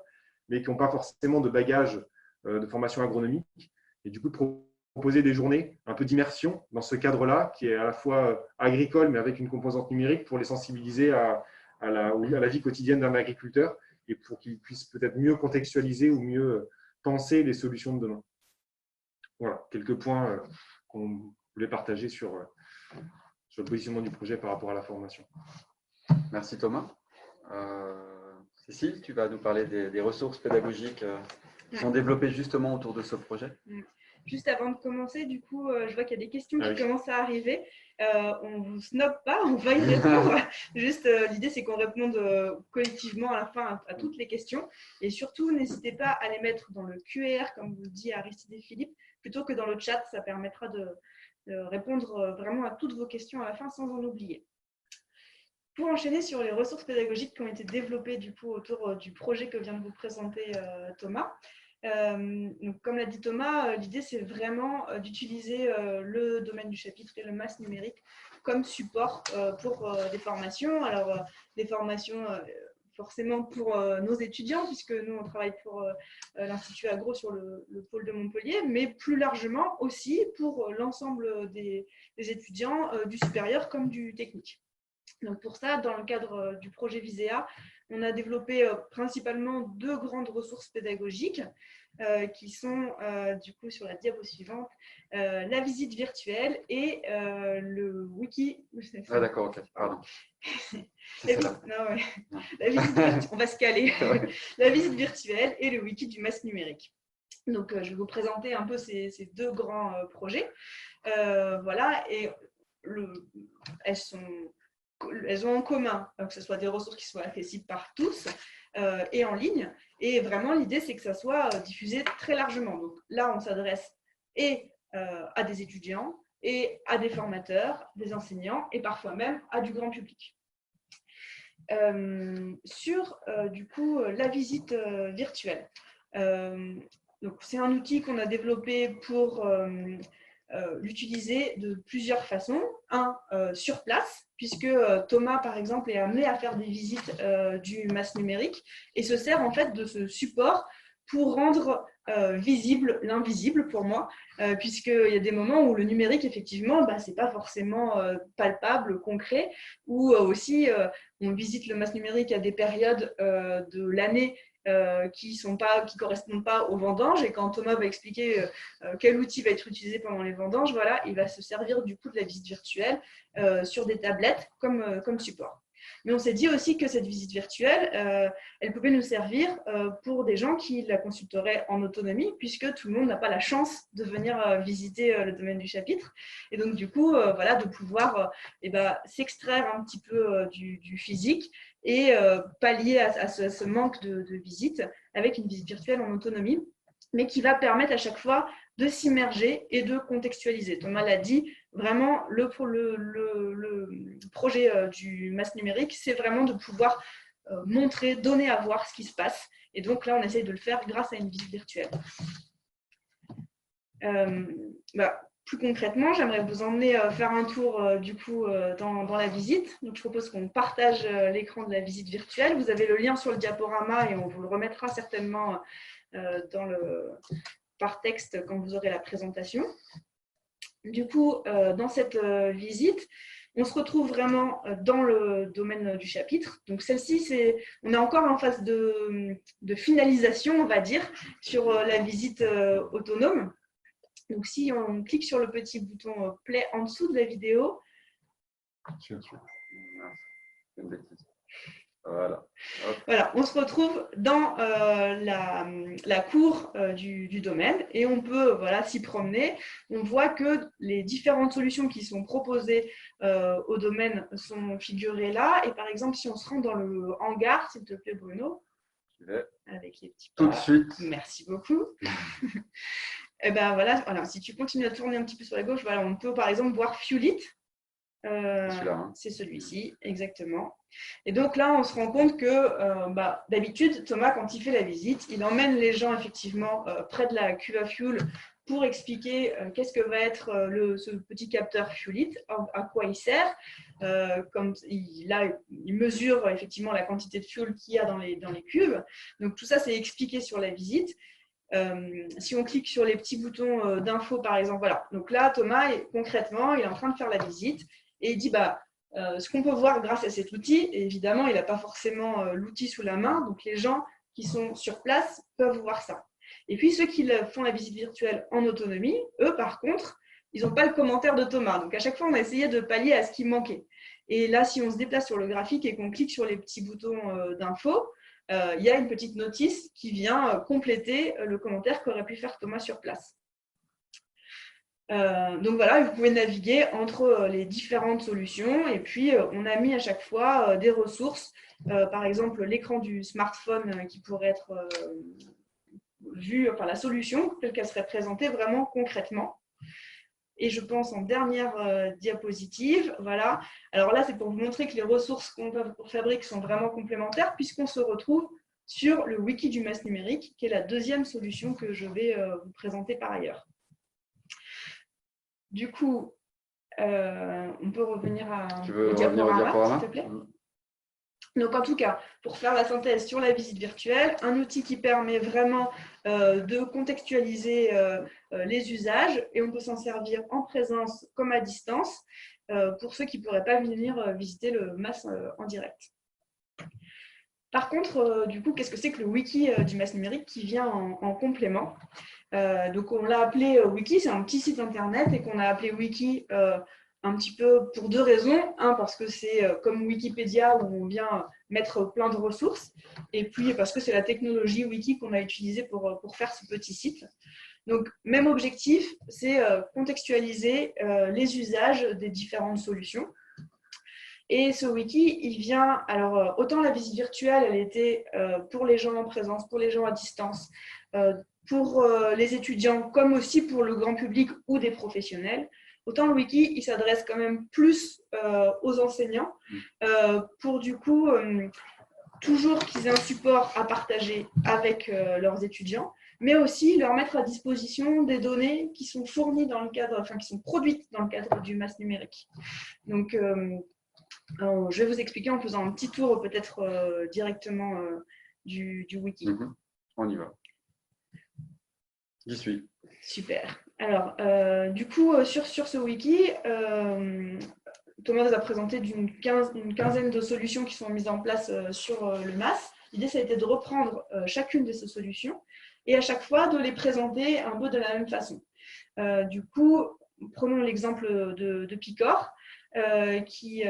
Speaker 4: mais qui n'ont pas forcément de bagage de formation agronomique. Et du coup, proposer des journées un peu d'immersion dans ce cadre-là, qui est à la fois agricole, mais avec une composante numérique, pour les sensibiliser à la vie quotidienne d'un agriculteur, et pour qu'ils puissent peut-être mieux contextualiser ou mieux penser les solutions de demain. Voilà, quelques points qu'on voulait partager sur le positionnement du projet par rapport à la formation.
Speaker 2: Merci Thomas. Cécile, tu vas nous parler des ressources pédagogiques qui sont développées justement autour de ce projet.
Speaker 5: Juste avant de commencer, du coup, je vois qu'il y a des questions qui commencent à arriver. On ne vous snobe pas, on va y répondre. Juste, l'idée, c'est qu'on réponde collectivement à la fin à toutes les questions. Et surtout, n'hésitez pas à les mettre dans le QR, comme vous le dit Aristide et Philippe, plutôt que dans le chat. Ça permettra de répondre vraiment à toutes vos questions à la fin sans en oublier. Pour enchaîner sur les ressources pédagogiques qui ont été développées du coup, autour du projet que vient de vous présenter Thomas. Donc, comme l'a dit Thomas, l'idée c'est vraiment d'utiliser le domaine du chapitre et le MAS numérique comme support pour des formations. Alors, des formations forcément pour nos étudiants, puisque nous, on travaille pour l'Institut Agro sur le pôle de Montpellier, mais plus largement aussi pour l'ensemble des étudiants du supérieur comme du technique. Donc pour ça, dans le cadre du projet Visea, on a développé principalement 2 grandes ressources pédagogiques qui sont du coup sur la diapo suivante, la visite virtuelle et le wiki.
Speaker 2: Ah d'accord, ok, pardon.
Speaker 5: La visite virtuelle, on va se caler. La visite virtuelle et le wiki du masque numérique. Donc je vais vous présenter un peu ces 2 grands projets. Voilà, et elles ont en commun que ce soit des ressources qui soient accessibles par tous et en ligne. Et vraiment, l'idée, c'est que ça soit diffusé très largement. Donc là, on s'adresse et à des étudiants et à des formateurs, des enseignants et parfois même à du grand public. Sur du coup la visite virtuelle. Donc, c'est un outil qu'on a développé pour l'utiliser de plusieurs façons. Sur place, puisque Thomas, par exemple, est amené à faire des visites du masque numérique et se sert en fait de ce support pour rendre visible l'invisible pour moi, puisqu'il y a des moments où le numérique, effectivement, ce n'est pas forcément palpable, concret, ou aussi on visite le masque numérique à des périodes de l'année qui ne correspondent pas aux vendanges. Et quand Thomas va expliquer quel outil va être utilisé pendant les vendanges, voilà, il va se servir du coup de la visite virtuelle sur des tablettes comme support. Mais on s'est dit aussi que cette visite virtuelle, elle pouvait nous servir pour des gens qui la consulteraient en autonomie, puisque tout le monde n'a pas la chance de venir visiter le domaine du chapitre. Et donc, du coup, voilà, de pouvoir s'extraire un petit peu du physique et pallier à ce manque de visite avec une visite virtuelle en autonomie, mais qui va permettre à chaque fois de s'immerger et de contextualiser. Thomas l'a dit, vraiment, le projet du masque numérique, c'est vraiment de pouvoir montrer, donner à voir ce qui se passe. Et donc là, on essaye de le faire grâce à une visite virtuelle. Plus concrètement, j'aimerais vous emmener faire un tour du coup dans la visite. Donc, je propose qu'on partage l'écran de la visite virtuelle. Vous avez le lien sur le diaporama et on vous le remettra certainement par texte quand vous aurez la présentation. Du coup, dans cette visite, on se retrouve vraiment dans le domaine du chapitre. Donc celle-ci, on est encore en phase de finalisation, on va dire, sur la visite autonome. Donc si on clique sur le petit bouton play en dessous de la vidéo. Voilà, on se retrouve dans la cour du domaine et on peut s'y promener. On voit que les différentes solutions qui sont proposées au domaine sont figurées là. Et par exemple, si on se rend dans le hangar, s'il te plaît Bruno, avec les petits pas.
Speaker 2: Tout de suite.
Speaker 5: Merci beaucoup. Et ben voilà, si tu continues à tourner un petit peu sur la gauche, voilà, on peut par exemple voir Fuelit. C'est celui-ci, exactement. Et donc là, on se rend compte que d'habitude, Thomas, quand il fait la visite, il emmène les gens effectivement près de la cuve à fuel pour expliquer qu'est-ce que va être ce petit capteur Fuelit, à quoi il sert. Comme il mesure effectivement la quantité de fuel qu'il y a dans les cuves. Donc tout ça, c'est expliqué sur la visite. Si on clique sur les petits boutons d'info, par exemple, voilà. Donc là, Thomas, concrètement, il est en train de faire la visite et il dit ce qu'on peut voir grâce à cet outil, et évidemment, il n'a pas forcément l'outil sous la main, donc les gens qui sont sur place peuvent voir ça. Et puis, ceux qui font la visite virtuelle en autonomie, eux, par contre, ils n'ont pas le commentaire de Thomas. Donc, à chaque fois, on a essayé de pallier à ce qui manquait. Et là, si on se déplace sur le graphique et qu'on clique sur les petits boutons d'info, il y a une petite notice qui vient compléter le commentaire qu'aurait pu faire Thomas sur place. Donc voilà, vous pouvez naviguer entre les différentes solutions et puis on a mis à chaque fois des ressources, par exemple l'écran du smartphone qui pourrait être vu, enfin la solution telle qu'elle serait présentée vraiment concrètement. Et je pense en dernière diapositive, voilà. Alors là, c'est pour vous montrer que les ressources qu'on fabrique sont vraiment complémentaires puisqu'on se retrouve sur le wiki du masque numérique, qui est la deuxième solution que je vais vous présenter par ailleurs. Du coup, on peut revenir au diaporama, s'il te plaît. Donc, en tout cas, pour faire la synthèse sur la visite virtuelle, un outil qui permet vraiment de contextualiser les usages et on peut s'en servir en présence comme à distance pour ceux qui ne pourraient pas venir visiter le MAS en direct. Par contre, du coup, qu'est-ce que c'est que le wiki du MAS numérique qui vient en complément? Donc, on l'a appelé wiki, c'est un petit site internet et qu'on a appelé wiki un petit peu pour deux raisons. Un, parce que c'est comme Wikipédia où on vient mettre plein de ressources. Et puis, parce que c'est la technologie wiki qu'on a utilisée pour faire ce petit site. Donc, même objectif, c'est contextualiser les usages des différentes solutions. Et ce wiki, il vient, alors autant la visite virtuelle, elle était pour les gens en présence, pour les gens à distance, pour les étudiants, comme aussi pour le grand public ou des professionnels. Autant le wiki, il s'adresse quand même plus aux enseignants pour du coup toujours qu'ils aient un support à partager avec leurs étudiants, mais aussi leur mettre à disposition des données qui sont fournies dans le cadre, enfin qui sont produites dans le cadre du MAS numérique. Donc, alors, je vais vous expliquer en faisant un petit tour peut-être directement du wiki.
Speaker 2: On y va. J'y suis.
Speaker 5: Super. Alors, du coup, sur ce wiki, Thomas vous a présenté une quinzaine de solutions qui sont mises en place sur le MAS. L'idée, ça a été de reprendre chacune de ces solutions et à chaque fois de les présenter un peu de la même façon. Du coup, prenons l'exemple de Picor, qui,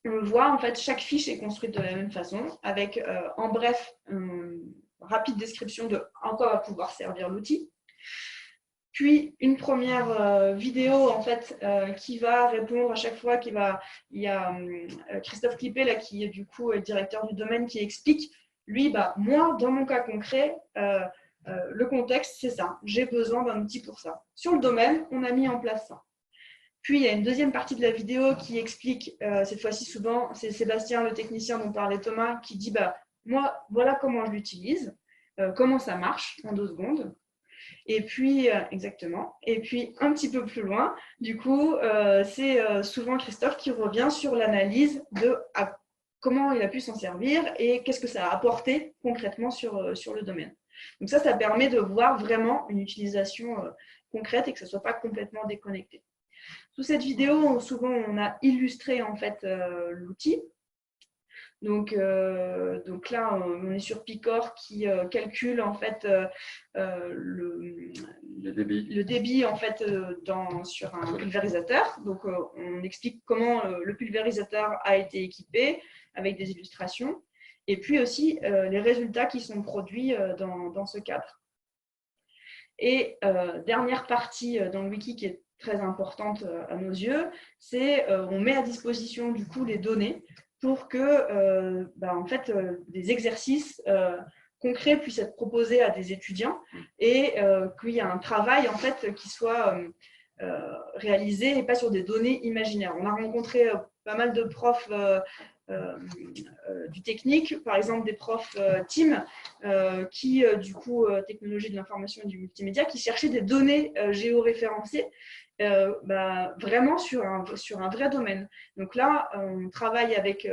Speaker 5: on le voit, en fait, chaque fiche est construite de la même façon, avec en bref, une rapide description de en quoi va pouvoir servir l'outil. Puis une première vidéo en fait qui va répondre à chaque fois, il y a Christophe Clippé là, qui du coup est le directeur du domaine qui explique, lui, moi dans mon cas concret, le contexte c'est ça, j'ai besoin d'un outil pour ça. Sur le domaine, on a mis en place ça. Puis il y a une deuxième partie de la vidéo qui explique, cette fois-ci souvent, c'est Sébastien le technicien dont parlait Thomas, qui dit moi voilà comment je l'utilise, comment ça marche en 2 secondes. Et puis, exactement. Et puis, un petit peu plus loin, du coup, c'est souvent Christophe qui revient sur l'analyse de comment il a pu s'en servir et qu'est-ce que ça a apporté concrètement sur le domaine. Donc ça permet de voir vraiment une utilisation concrète et que ce ne soit pas complètement déconnecté. Sous cette vidéo, souvent, on a illustré en fait l'outil. Donc là, on est sur Picor qui calcule en fait le débit en fait sur un pulvérisateur. Donc on explique comment le pulvérisateur a été équipé avec des illustrations et puis aussi les résultats qui sont produits dans ce cadre. Et dernière partie dans le wiki qui est très importante à nos yeux, c'est on met à disposition du coup les données pour que en fait, des exercices concrets puissent être proposés à des étudiants et qu'il y ait un travail en fait, qui soit réalisé et pas sur des données imaginaires. On a rencontré pas mal de profs du technique, par exemple des profs team qui, du coup, technologie de l'information et du multimédia, qui cherchaient des données géoréférencées vraiment sur un vrai domaine. Donc là, on travaille avec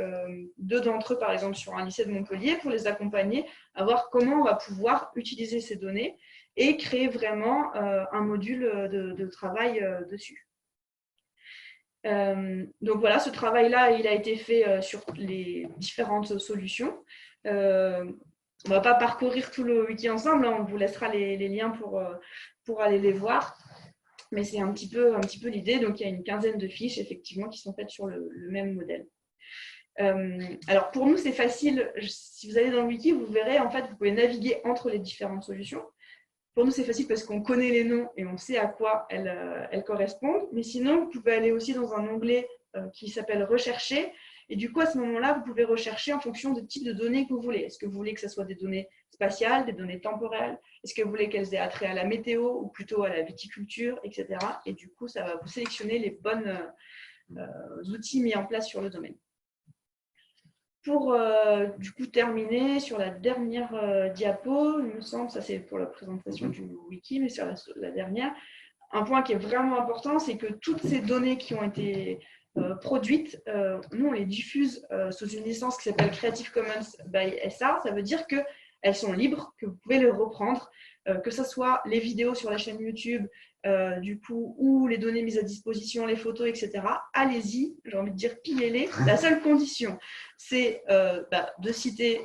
Speaker 5: 2 d'entre eux, par exemple, sur un lycée de Montpellier pour les accompagner à voir comment on va pouvoir utiliser ces données et créer vraiment un module de travail dessus. Donc voilà, ce travail-là, il a été fait sur les différentes solutions. On ne va pas parcourir tout le wiki ensemble, hein, on vous laissera les liens pour aller les voir. Mais c'est un petit peu l'idée. Donc, il y a une quinzaine de fiches, effectivement, qui sont faites sur le même modèle. Alors, pour nous, c'est facile. Si vous allez dans le wiki, vous verrez, en fait, vous pouvez naviguer entre les différentes solutions. Pour nous, c'est facile parce qu'on connaît les noms et on sait à quoi elles correspondent. Mais sinon, vous pouvez aller aussi dans un onglet qui s'appelle « Rechercher ». Et du coup, à ce moment-là, vous pouvez rechercher en fonction du type de données que vous voulez. Est-ce que vous voulez que ce soit des données spatiales, des données temporelles? Est-ce que vous voulez qu'elles aient attrait à la météo ou plutôt à la viticulture, etc. Et du coup, ça va vous sélectionner les bons outils mis en place sur le domaine. Pour du coup terminer sur la dernière diapo, il me semble, ça c'est pour la présentation du wiki, mais sur la dernière, un point qui est vraiment important, c'est que toutes ces données qui ont été produites, nous, on les diffuse sous une licence qui s'appelle Creative Commons by SA. Ça veut dire qu'elles sont libres, que vous pouvez les reprendre, que ce soit les vidéos sur la chaîne YouTube, du coup, ou les données mises à disposition, les photos, etc. Allez-y, j'ai envie de dire, pillez-les. La seule condition, c'est de citer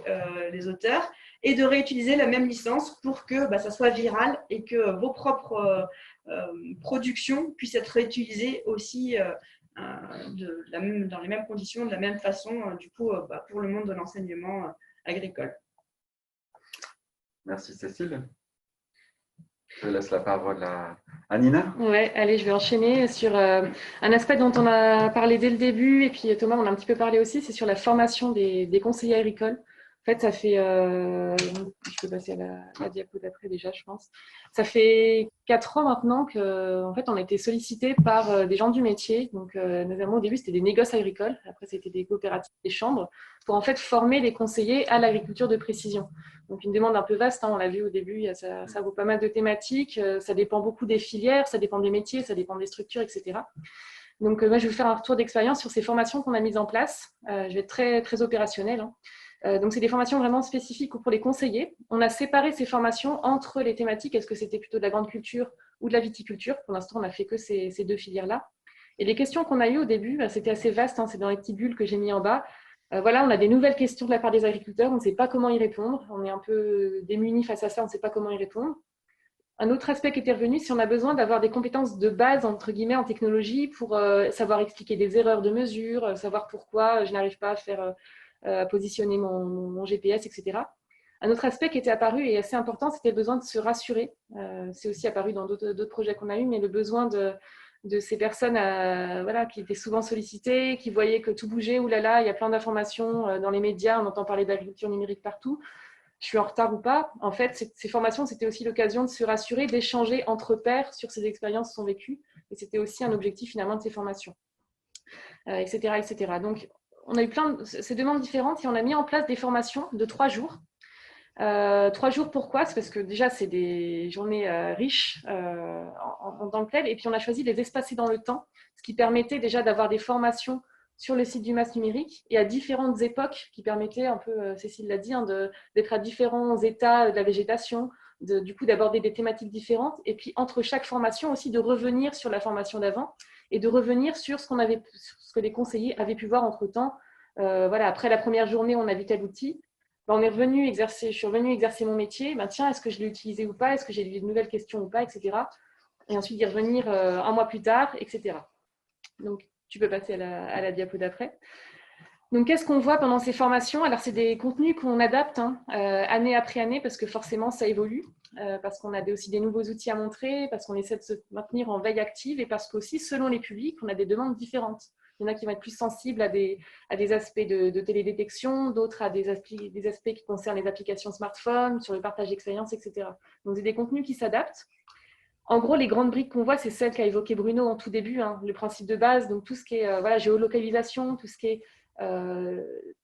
Speaker 5: les auteurs et de réutiliser la même licence pour que ça soit viral et que vos propres productions puissent être réutilisées aussi dans les mêmes conditions, de la même façon, du coup, pour le monde de l'enseignement agricole.
Speaker 2: Merci Cécile. Je laisse la parole à Nina.
Speaker 6: Ouais, allez, je vais enchaîner sur un aspect dont on a parlé dès le début, et puis Thomas, on a un petit peu parlé aussi, c'est sur la formation des conseillers agricoles. En fait, ça fait, je peux passer à la diapo d'après déjà, je pense. Ça fait 4 ans maintenant qu'en fait, on a été sollicité par des gens du métier. Donc, notamment au début, c'était des négoces agricoles. Après, c'était des coopératives, des chambres, pour en fait former les conseillers à l'agriculture de précision. Donc, une demande un peu vaste, hein, on l'a vu au début, ça vaut pas mal de thématiques. Ça dépend beaucoup des filières, ça dépend des métiers, ça dépend des structures, etc. Donc, moi, je vais vous faire un retour d'expérience sur ces formations qu'on a mises en place. Je vais être très, très opérationnelle, hein. Donc, c'est des formations vraiment spécifiques pour les conseillers. On a séparé ces formations entre les thématiques. Est-ce que c'était plutôt de la grande culture ou de la viticulture? Pour l'instant, on n'a fait que ces 2 filières-là. Et les questions qu'on a eues au début, c'était assez vaste, hein, c'est dans les petites bulles que j'ai mis en bas. Voilà, on a des nouvelles questions de la part des agriculteurs, on ne sait pas comment y répondre. On est un peu démunis face à ça, on ne sait pas comment y répondre. Un autre aspect qui était revenu, c'est on a besoin d'avoir des compétences de base, entre guillemets, en technologie pour savoir expliquer des erreurs de mesure, savoir pourquoi je n'arrive pas à faire... positionner mon GPS, etc. Un autre aspect qui était apparu et assez important, c'était le besoin de se rassurer. C'est aussi apparu dans d'autres projets qu'on a eus, mais le besoin de ces personnes qui étaient souvent sollicitées, qui voyaient que tout bougeait, oulala, il y a plein d'informations dans les médias, on entend parler d'agriculture numérique partout, je suis en retard ou pas. En fait, ces formations, c'était aussi l'occasion de se rassurer, d'échanger entre pairs sur ces expériences qui sont vécues, et c'était aussi un objectif finalement de ces formations, etc., etc. Donc, on a eu plein de ces demandes différentes et on a mis en place des formations de 3 jours. 3 jours, pourquoi? C'est parce que déjà, c'est des journées riches en tant que telles. Et puis, on a choisi de les espacer dans le temps, ce qui permettait déjà d'avoir des formations sur le site du MAS numérique et à différentes époques, qui permettaient un peu, Cécile l'a dit, d'être à différents états de la végétation, du coup d'aborder des thématiques différentes. Et puis, entre chaque formation aussi, de revenir sur la formation d'avant et de revenir sur ce que les conseillers avaient pu voir entre-temps. Après la première journée, on a vu tel outil. Je suis revenue exercer mon métier. Tiens, est-ce que je l'ai utilisé ou pas? Est-ce que j'ai de nouvelles questions ou pas, etc. Et ensuite, y revenir 1 mois plus tard, etc. Donc, tu peux passer à la diapo d'après. Donc, qu'est-ce qu'on voit pendant ces formations? Alors, c'est des contenus qu'on adapte année après année parce que forcément, ça évolue. Parce qu'on a aussi des nouveaux outils à montrer, parce qu'on essaie de se maintenir en veille active et parce qu'aussi, selon les publics, on a des demandes différentes. Il y en a qui vont être plus sensibles à des aspects de télédétection, d'autres à des aspects qui concernent les applications smartphone, sur le partage d'expériences, etc. Donc, c'est des contenus qui s'adaptent. En gros, les grandes briques qu'on voit, c'est celles qu'a évoqué Bruno en tout début, le principe de base, donc tout ce qui est géolocalisation, tout ce qui est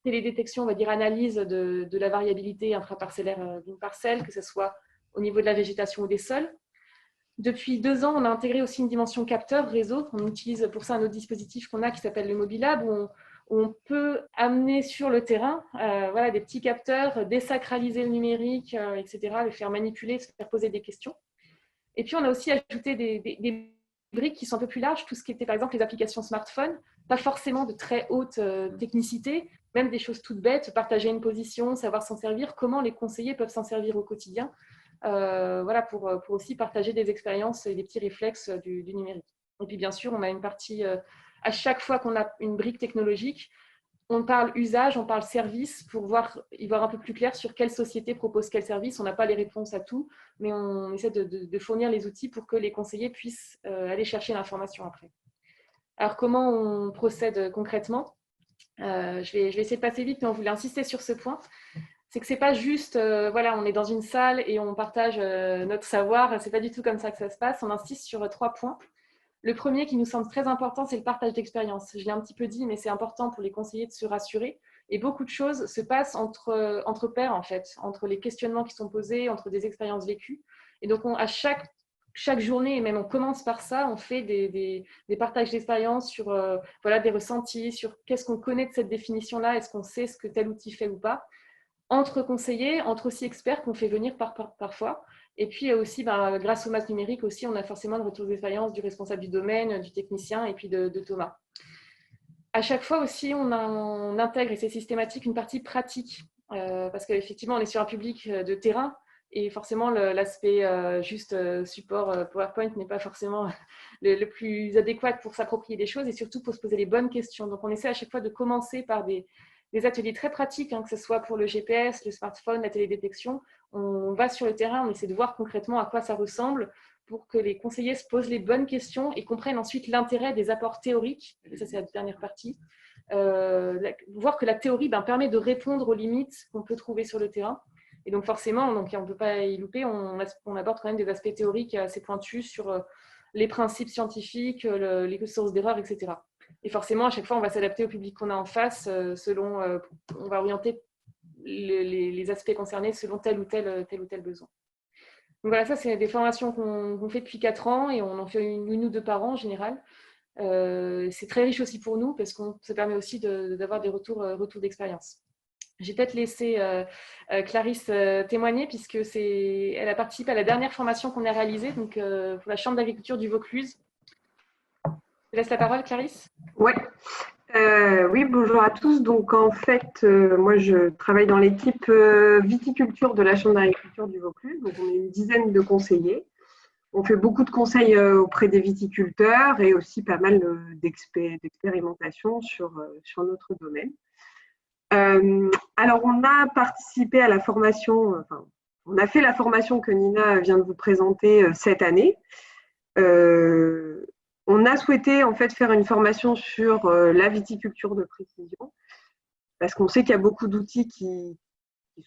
Speaker 6: télédétection, on va dire analyse de la variabilité intraparcellaire d'une parcelle, que ce soit au niveau de la végétation ou des sols. Depuis 2 ans, on a intégré aussi une dimension capteur réseau. On utilise pour ça un autre dispositif qu'on a qui s'appelle le Mobilab, où on peut amener sur le terrain des petits capteurs, désacraliser le numérique, etc., le faire manipuler, se faire poser des questions. Et puis, on a aussi ajouté des briques qui sont un peu plus larges, tout ce qui était par exemple les applications smartphone, pas forcément de très haute technicité, même des choses toutes bêtes, partager une position, savoir s'en servir, comment les conseillers peuvent s'en servir au quotidien, pour aussi partager des expériences et des petits réflexes du numérique. Et puis bien sûr, on a une partie, à chaque fois qu'on a une brique technologique, on parle usage, on parle service pour y voir un peu plus clair sur quelle société propose quel service. On n'a pas les réponses à tout, mais on essaie de fournir les outils pour que les conseillers puissent aller chercher l'information après. Alors, comment on procède concrètement? Je vais essayer de passer vite, mais on voulait insister sur ce point. C'est que ce n'est pas juste, on est dans une salle et on partage notre savoir. Ce n'est pas du tout comme ça que ça se passe. On insiste sur 3 points. Le premier qui nous semble très important, c'est le partage d'expérience. Je l'ai un petit peu dit, mais c'est important pour les conseillers de se rassurer. Et beaucoup de choses se passent entre pairs, en fait, entre les questionnements qui sont posés, entre des expériences vécues. Et donc, à chaque chaque journée, et même on commence par ça, on fait des partages d'expérience sur voilà, des ressentis, sur qu'est-ce qu'on connaît de cette définition-là, est-ce qu'on sait ce que tel outil fait ou pas, entre conseillers, entre aussi experts qu'on fait venir parfois. Et puis aussi, grâce aux masses numériques aussi, on a forcément le retour d'expérience du responsable du domaine, du technicien et puis de Thomas. À chaque fois aussi, on intègre, et c'est systématique, une partie pratique, parce qu'effectivement, on est sur un public de terrain, et forcément, l'aspect support PowerPoint n'est pas forcément le plus adéquat pour s'approprier des choses, et surtout pour se poser les bonnes questions. Donc, on essaie à chaque fois de commencer par des ateliers très pratiques, que ce soit pour le GPS, le smartphone, la télédétection. On va sur le terrain, on essaie de voir concrètement à quoi ça ressemble, pour que les conseillers se posent les bonnes questions et comprennent ensuite l'intérêt des apports théoriques. Et ça, c'est la dernière partie. Voir que la théorie permet de répondre aux limites qu'on peut trouver sur le terrain. Et donc forcément, on ne peut pas y louper, on aborde quand même des aspects théoriques assez pointus sur les principes scientifiques, les sources d'erreurs, etc. Et forcément, à chaque fois, on va s'adapter au public qu'on a en face, on va orienter les aspects concernés selon tel ou tel besoin. Donc voilà, ça, c'est des formations qu'on fait depuis 4 ans et on en fait une ou 2 par an en général. C'est très riche aussi pour nous parce que ça permet aussi d'avoir des retours d'expérience. J'ai peut-être laissé Clarisse témoigner puisque elle a participé à la dernière formation qu'on a réalisée donc, pour la Chambre d'agriculture du Vaucluse. Je laisse la parole, Clarisse.
Speaker 7: Ouais. Oui, bonjour à tous. Donc, en fait, moi, je travaille dans l'équipe viticulture de la Chambre d'agriculture du Vaucluse. Donc, on est une dizaine de conseillers. On fait beaucoup de conseils auprès des viticulteurs et aussi pas mal d'expérimentation sur notre domaine. Alors, on a participé à la formation, on a fait la formation que Nina vient de vous présenter cette année. On a souhaité en fait faire une formation sur la viticulture de précision parce qu'on sait qu'il y a beaucoup d'outils qui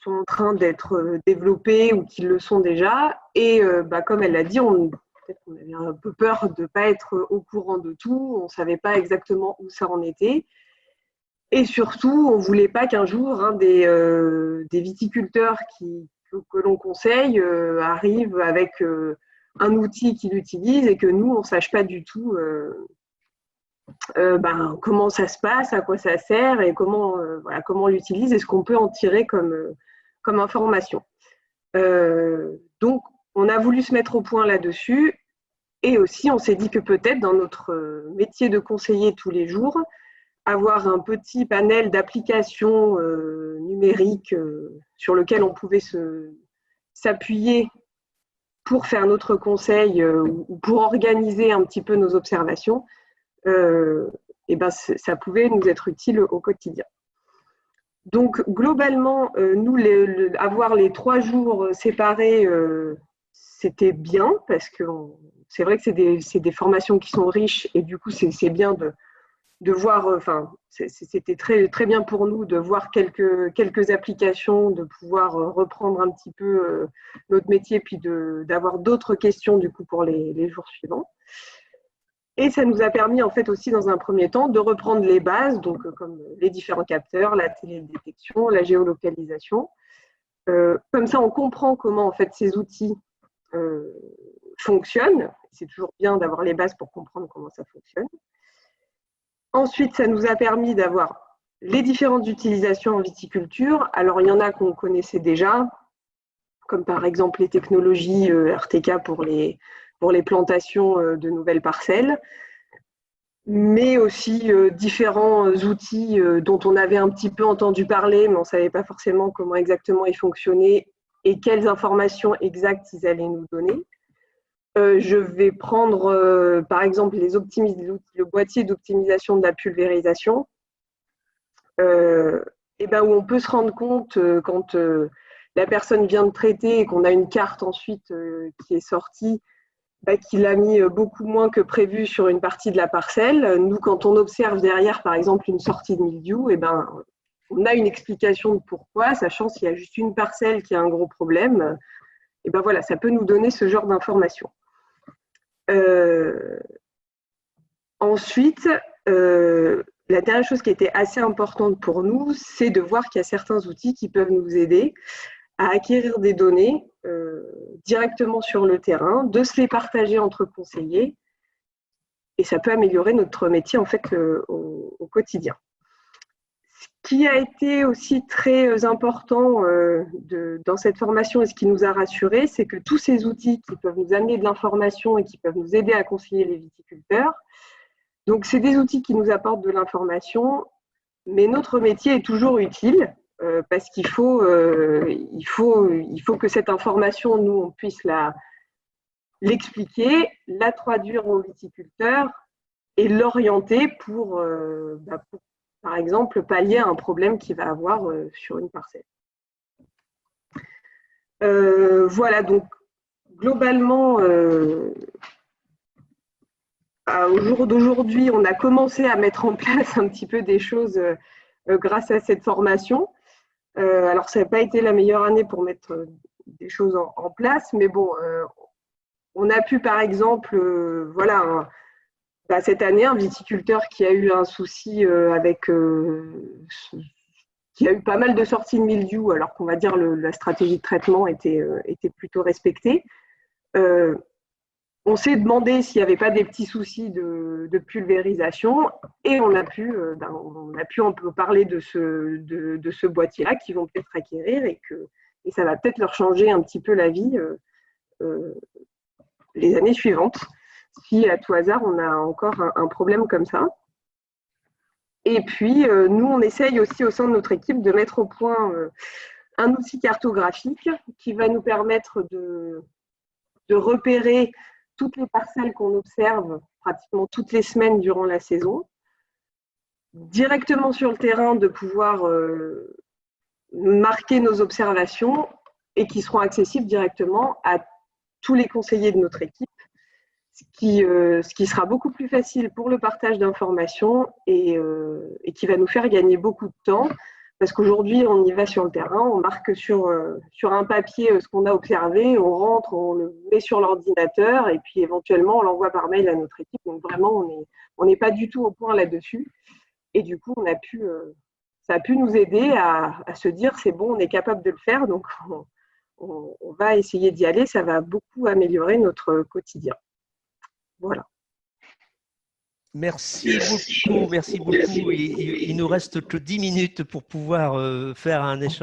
Speaker 7: sont en train d'être développés ou qui le sont déjà. Et comme elle l'a dit, peut-être qu'on avait un peu peur de ne pas être au courant de tout. On ne savait pas exactement où ça en était. Et surtout, on ne voulait pas qu'un jour des viticulteurs que l'on conseille arrivent avec un outil qu'il utilise et que nous, on ne sache pas du tout comment ça se passe, à quoi ça sert et comment on l'utilise et ce qu'on peut en tirer comme information. Donc, on a voulu se mettre au point là-dessus et aussi, on s'est dit que peut-être dans notre métier de conseiller tous les jours, avoir un petit panel d'applications numériques sur lequel on pouvait s'appuyer pour faire notre conseil ou pour organiser un petit peu nos observations, ça pouvait nous être utile au quotidien. Donc, globalement, nous, avoir les 3 jours séparés, c'était bien parce que c'est vrai que c'est des formations qui sont riches et du coup, c'est bien de voir, c'était très, très bien pour nous de voir quelques applications, de pouvoir reprendre un petit peu notre métier, puis d'avoir d'autres questions du coup pour les jours suivants. Et ça nous a permis en fait aussi dans un premier temps de reprendre les bases, donc comme les différents capteurs, la télédétection, la géolocalisation. Comme ça, on comprend comment en fait ces outils fonctionnent. C'est toujours bien d'avoir les bases pour comprendre comment ça fonctionne. Ensuite, ça nous a permis d'avoir les différentes utilisations en viticulture. Alors, il y en a qu'on connaissait déjà, comme par exemple les technologies RTK pour les plantations de nouvelles parcelles, mais aussi différents outils dont on avait un petit peu entendu parler, mais on ne savait pas forcément comment exactement ils fonctionnaient et quelles informations exactes ils allaient nous donner. Je vais prendre par exemple le boîtier d'optimisation de la pulvérisation, où on peut se rendre compte quand la personne vient de traiter et qu'on a une carte ensuite qui est sortie, qu'il a mis beaucoup moins que prévu sur une partie de la parcelle. Nous, quand on observe derrière, par exemple, une sortie de mildiou, on a une explication de pourquoi, sachant s'il y a juste une parcelle qui a un gros problème, ça peut nous donner ce genre d'informations. Ensuite, la dernière chose qui était assez importante pour nous, c'est de voir qu'il y a certains outils qui peuvent nous aider à acquérir des données directement sur le terrain, de se les partager entre conseillers, et ça peut améliorer notre métier en fait au quotidien. Ce qui a été aussi très important dans cette formation et ce qui nous a rassurés, c'est que tous ces outils qui peuvent nous amener de l'information et qui peuvent nous aider à conseiller les viticulteurs, donc c'est des outils qui nous apportent de l'information, mais notre métier est toujours utile parce qu'il faut que cette information, nous, on puisse l'expliquer, la traduire aux viticulteurs et l'orienter pour, par exemple, pallier à un problème qu'il va avoir sur une parcelle. Voilà, donc globalement, au jour d'aujourd'hui, on a commencé à mettre en place un petit peu des choses grâce à cette formation. Alors, ça n'a pas été la meilleure année pour mettre des choses en place, mais bon, on a pu, par exemple, voilà, cette année, un viticulteur qui a eu un souci qui a eu pas mal de sorties de mildiou, alors qu'on va dire la stratégie de traitement était plutôt respectée. On s'est demandé s'il n'y avait pas des petits soucis de pulvérisation et on a pu un peu parler de ce boîtier-là qu'ils vont peut-être acquérir et ça va peut-être leur changer un petit peu la vie les années suivantes, si à tout hasard on a encore un problème comme ça. Et puis, nous, on essaye aussi au sein de notre équipe de mettre au point un outil cartographique qui va nous permettre de repérer toutes les parcelles qu'on observe pratiquement toutes les semaines durant la saison, directement sur le terrain de pouvoir marquer nos observations et qui seront accessibles directement à tous les conseillers de notre équipe, ce qui sera beaucoup plus facile pour le partage d'informations et qui va nous faire gagner beaucoup de temps. Parce qu'aujourd'hui, on y va sur le terrain, on marque sur un papier ce qu'on a observé, on rentre, on le met sur l'ordinateur et puis éventuellement, on l'envoie par mail à notre équipe. Donc vraiment, on n'est pas du tout au point là-dessus. Et du coup, ça a pu nous aider à se dire, c'est bon, on est capable de le faire, donc on va essayer d'y aller. Ça va beaucoup améliorer notre quotidien. Voilà.
Speaker 1: Merci beaucoup, merci beaucoup. Il nous reste que 10 minutes pour pouvoir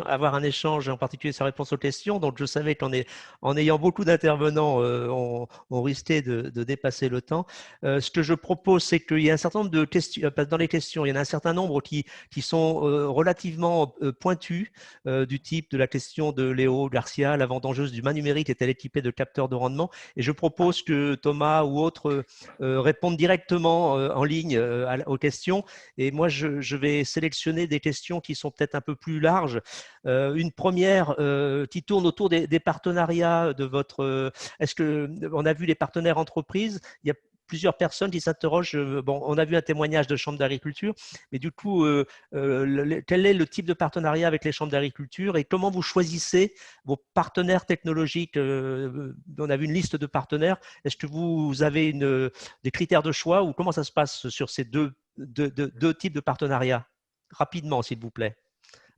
Speaker 1: avoir un échange, en particulier sa réponse aux questions. Donc, je savais qu'en ayant beaucoup d'intervenants, on risquait de dépasser le temps. Ce que je propose, c'est qu'il y a un certain nombre de questions, dans les questions, il y en a un certain nombre qui sont relativement pointues, du type de la question de Léo Garcia, la vendangeuse du main numérique est-elle équipée de capteurs de rendement? Et je propose que Thomas ou autres répondent directement en ligne aux questions. Et moi, je vais sélectionner des questions qui sont peut-être un peu plus larges. Une première qui tourne autour des partenariats de votre… Est-ce qu'on a vu les partenaires entreprises? Il y a plusieurs personnes qui s'interrogent. Bon, on a vu un témoignage de chambres d'agriculture, mais du coup, quel est le type de partenariat avec les chambres d'agriculture et comment vous choisissez vos partenaires technologiques? On a vu une liste de partenaires. Est-ce que vous avez des critères de choix ou comment ça se passe sur ces deux types de partenariats? Rapidement, s'il vous plaît.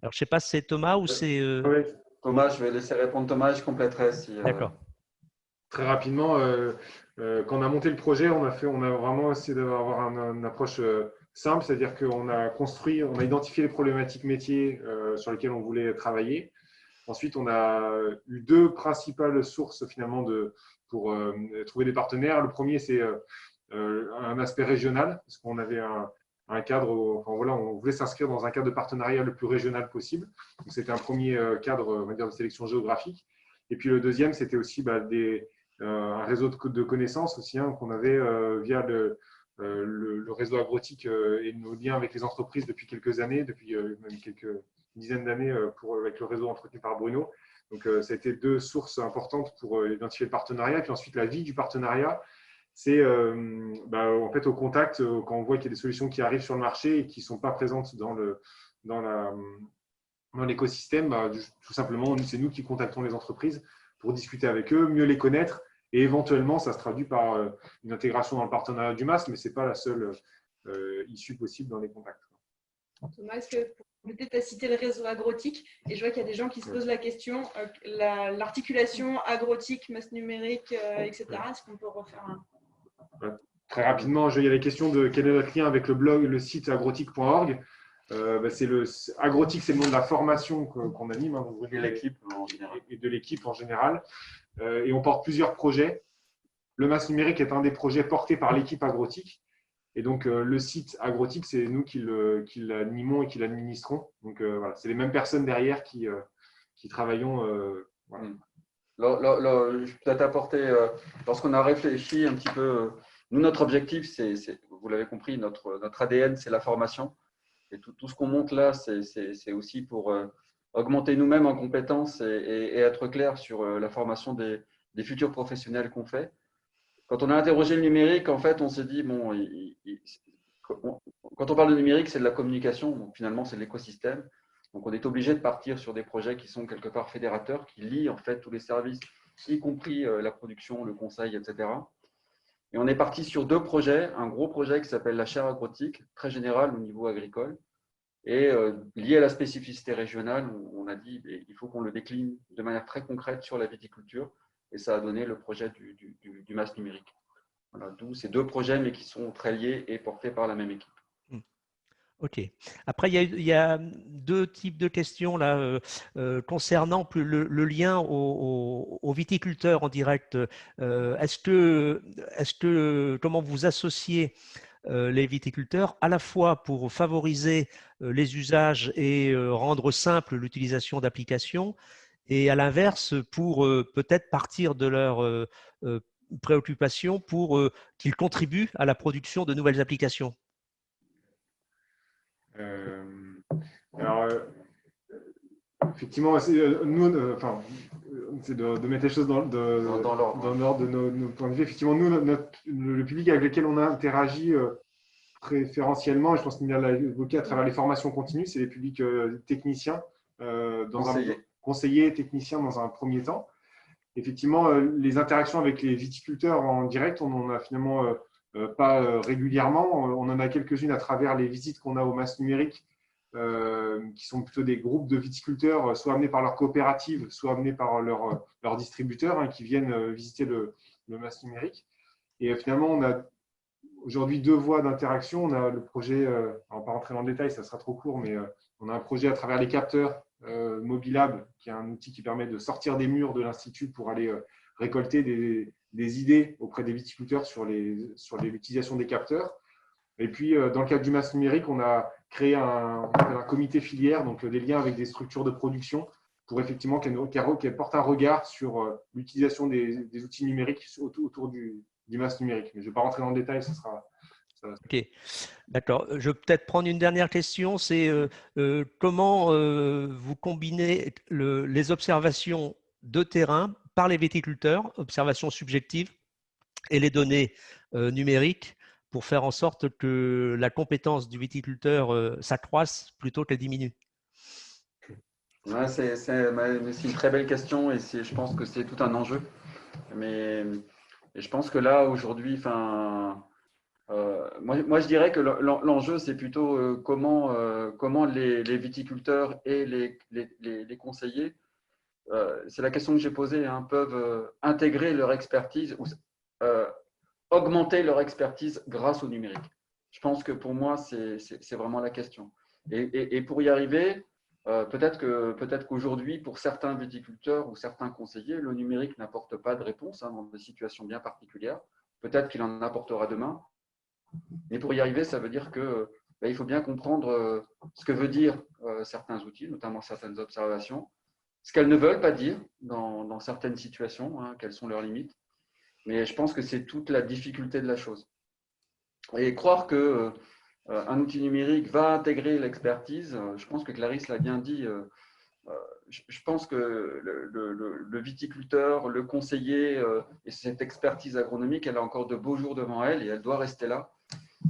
Speaker 1: Alors, je ne sais pas si c'est Thomas ou c'est…
Speaker 2: Oui. Thomas, je vais laisser répondre Thomas, je compléterai si…
Speaker 1: D'accord.
Speaker 4: Très rapidement, quand on a monté le projet, on a vraiment essayé d'avoir une approche simple, c'est-à-dire qu'on a identifié les problématiques métiers sur lesquelles on voulait travailler. Ensuite, on a eu deux principales sources finalement pour trouver des partenaires. Le premier, c'est un aspect régional, parce qu'on avait un cadre, on voulait s'inscrire dans un cadre de partenariat le plus régional possible. Donc, c'était un premier cadre, on va dire, de sélection géographique. Et puis le deuxième, c'était aussi un réseau de connaissances aussi qu'on avait via le réseau agrotique et nos liens avec les entreprises depuis quelques années, depuis même quelques dizaines d'années avec le réseau entretenu par Bruno. Donc, ça a été deux sources importantes pour identifier le partenariat. Et puis ensuite, la vie du partenariat, c'est en fait au contact, quand on voit qu'il y a des solutions qui arrivent sur le marché et qui ne sont pas présentes dans l'écosystème, tout simplement, c'est nous qui contactons les entreprises pour discuter avec eux, mieux les connaître et éventuellement, ça se traduit par une intégration dans le partenariat du MAS, mais ce n'est pas la seule issue possible dans les contacts.
Speaker 5: Thomas, est-ce que Peut-être à citer le réseau agrotique, et je vois qu'il y a des gens qui se posent la question, l'articulation agrotique, masse numérique, etc. Est-ce qu'on peut refaire un…
Speaker 4: Très rapidement, il y a la question de quel est notre lien avec le blog, le site agrotique.org. Agrotique, c'est le nom de la formation qu'on anime. Hein,
Speaker 2: et l'équipe en général.
Speaker 4: Et de l'équipe en général. Et on porte plusieurs projets. Le Masse numérique est un des projets portés par l'équipe agrotique. Et donc, le site agrotique, c'est nous qui l'animons et qui l'administrons. Donc, voilà, c'est les mêmes personnes derrière qui travaillons. Voilà.
Speaker 2: Je vais peut-être apporter, lorsqu'on a réfléchi un petit peu, nous, notre objectif, vous l'avez compris, notre ADN, c'est la formation. Et tout ce qu'on monte là, c'est aussi pour augmenter nous-mêmes en compétences et être clair sur la formation des futurs professionnels qu'on fait. Quand on a interrogé le numérique, en fait, on s'est dit, bon, quand on parle de numérique, c'est de la communication, donc finalement, c'est de l'écosystème. Donc, on est obligé de partir sur des projets qui sont quelque part fédérateurs, qui lient en fait tous les services, y compris la production, le conseil, etc. Et on est parti sur 2 projets, un gros projet qui s'appelle la chaire agrotique, très général au niveau agricole, et lié à la spécificité régionale, où on a dit il faut qu'on le décline de manière très concrète sur la viticulture, et ça a donné le projet du Masse numérique. Voilà, d'où ces 2 projets, mais qui sont très liés et portés par la même équipe.
Speaker 1: Ok. Après, il y a 2 types de questions là concernant le lien aux viticulteurs en direct. Comment vous associez les viticulteurs à la fois pour favoriser les usages et rendre simple l'utilisation d'applications, et à l'inverse pour peut-être partir de leurs préoccupations pour qu'ils contribuent à la production de nouvelles applications?
Speaker 4: Effectivement, nous, c'est de mettre les choses dans l'ordre de nos points de vue. Effectivement, nous, le public avec lequel on a interagi préférentiellement, et je pense qu'il y a évoqué à travers les formations continues, c'est les publics techniciens, conseillers techniciens dans un premier temps. Effectivement, les interactions avec les viticulteurs en direct, on n'en a finalement pas régulièrement. On en a quelques-unes à travers les visites qu'on a au Masse numérique, qui sont plutôt des groupes de viticulteurs, soit amenés par leur coopérative, soit amenés par leurs distributeurs, hein, qui viennent visiter le Masse numérique. Et finalement, on a aujourd'hui 2 voies d'interaction. On a le projet, on ne va pas rentrer dans le détail, ça sera trop court, mais on a un projet à travers les capteurs Mobilab, qui est un outil qui permet de sortir des murs de l'Institut pour aller récolter des idées auprès des viticulteurs sur l'utilisation des capteurs. Et puis, dans le cadre du Masse numérique, on a créé un comité filière, donc des liens avec des structures de production, pour effectivement qu'elles portent un regard sur l'utilisation des outils numériques autour du Masse numérique. Mais je ne vais pas rentrer dans le détail, ça sera…
Speaker 1: Ok, d'accord. Je vais peut-être prendre une dernière question. C'est comment vous combinez les observations de terrain par les viticulteurs, observations subjectives, et les données numériques pour faire en sorte que la compétence du viticulteur s'accroisse plutôt qu'elle diminue?
Speaker 2: Ouais, c'est une très belle question, et je pense que c'est tout un enjeu. Mais je pense que là, aujourd'hui, moi, je dirais que l'enjeu, c'est plutôt comment les viticulteurs et les conseillers, c'est la question que j'ai posée, hein, peuvent intégrer leur expertise ou augmenter leur expertise grâce au numérique. Je pense que pour moi, c'est vraiment la question. Et pour y arriver, peut-être qu'aujourd'hui, pour certains viticulteurs ou certains conseillers, le numérique n'apporte pas de réponse, hein, dans des situations bien particulières. Peut-être qu'il en apportera demain. Mais pour y arriver, ça veut dire qu'il faut bien comprendre ce que veut dire certains outils, notamment certaines observations, ce qu'elles ne veulent pas dire dans certaines situations, hein, quelles sont leurs limites. Mais je pense que c'est toute la difficulté de la chose. Et croire qu'un outil numérique va intégrer l'expertise, je pense que Clarisse l'a bien dit, je pense que le viticulteur, le conseiller et cette expertise agronomique, elle a encore de beaux jours devant elle et elle doit rester là.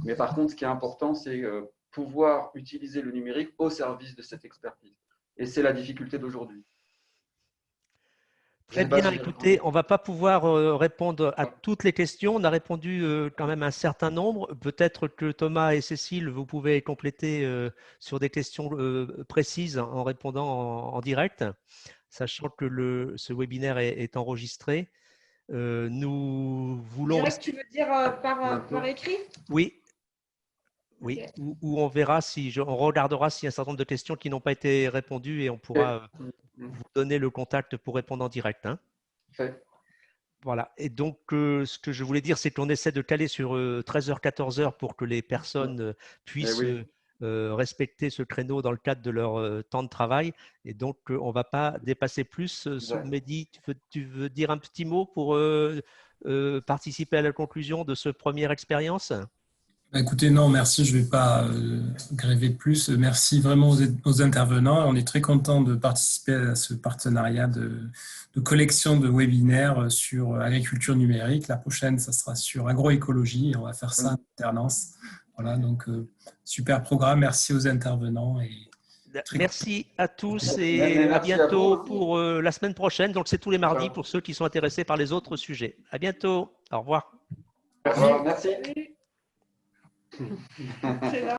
Speaker 2: Mais par contre, ce qui est important, c'est pouvoir utiliser le numérique au service de cette expertise. Et c'est la difficulté d'aujourd'hui.
Speaker 1: Très bien, écoutez, on ne va pas pouvoir répondre à toutes les questions. On a répondu quand même à un certain nombre. Peut-être que Thomas et Cécile, vous pouvez compléter sur des questions précises en répondant en direct, sachant que ce webinaire est enregistré. Nous voulons…
Speaker 5: Direct, tu veux dire par écrit?
Speaker 1: Oui. Oui,
Speaker 5: Ok.
Speaker 1: où on verra on regardera s'il y a un certain nombre de questions qui n'ont pas été répondues et on pourra vous donner le contact pour répondre en direct. Hein. Voilà. Et donc, ce que je voulais dire, c'est qu'on essaie de caler sur 13h, 14h pour que les personnes puissent respecter ce créneau dans le cadre de leur temps de travail. Et donc, on ne va pas dépasser plus. Mehdi, tu veux dire un petit mot pour participer à la conclusion de cette première expérience ?
Speaker 8: Écoutez, non, merci, je ne vais pas gréver plus. Merci vraiment aux intervenants. On est très content de participer à ce partenariat de collection de webinaires sur agriculture numérique. La prochaine, ça sera sur agroécologie et on va faire ça en alternance. Voilà, donc super programme. Merci aux intervenants.
Speaker 1: Merci à tous et à bientôt pour la semaine prochaine. Donc, c'est tous les mardis pour ceux qui sont intéressés par les autres sujets. À bientôt. Au revoir.
Speaker 2: Merci.
Speaker 5: C'est là.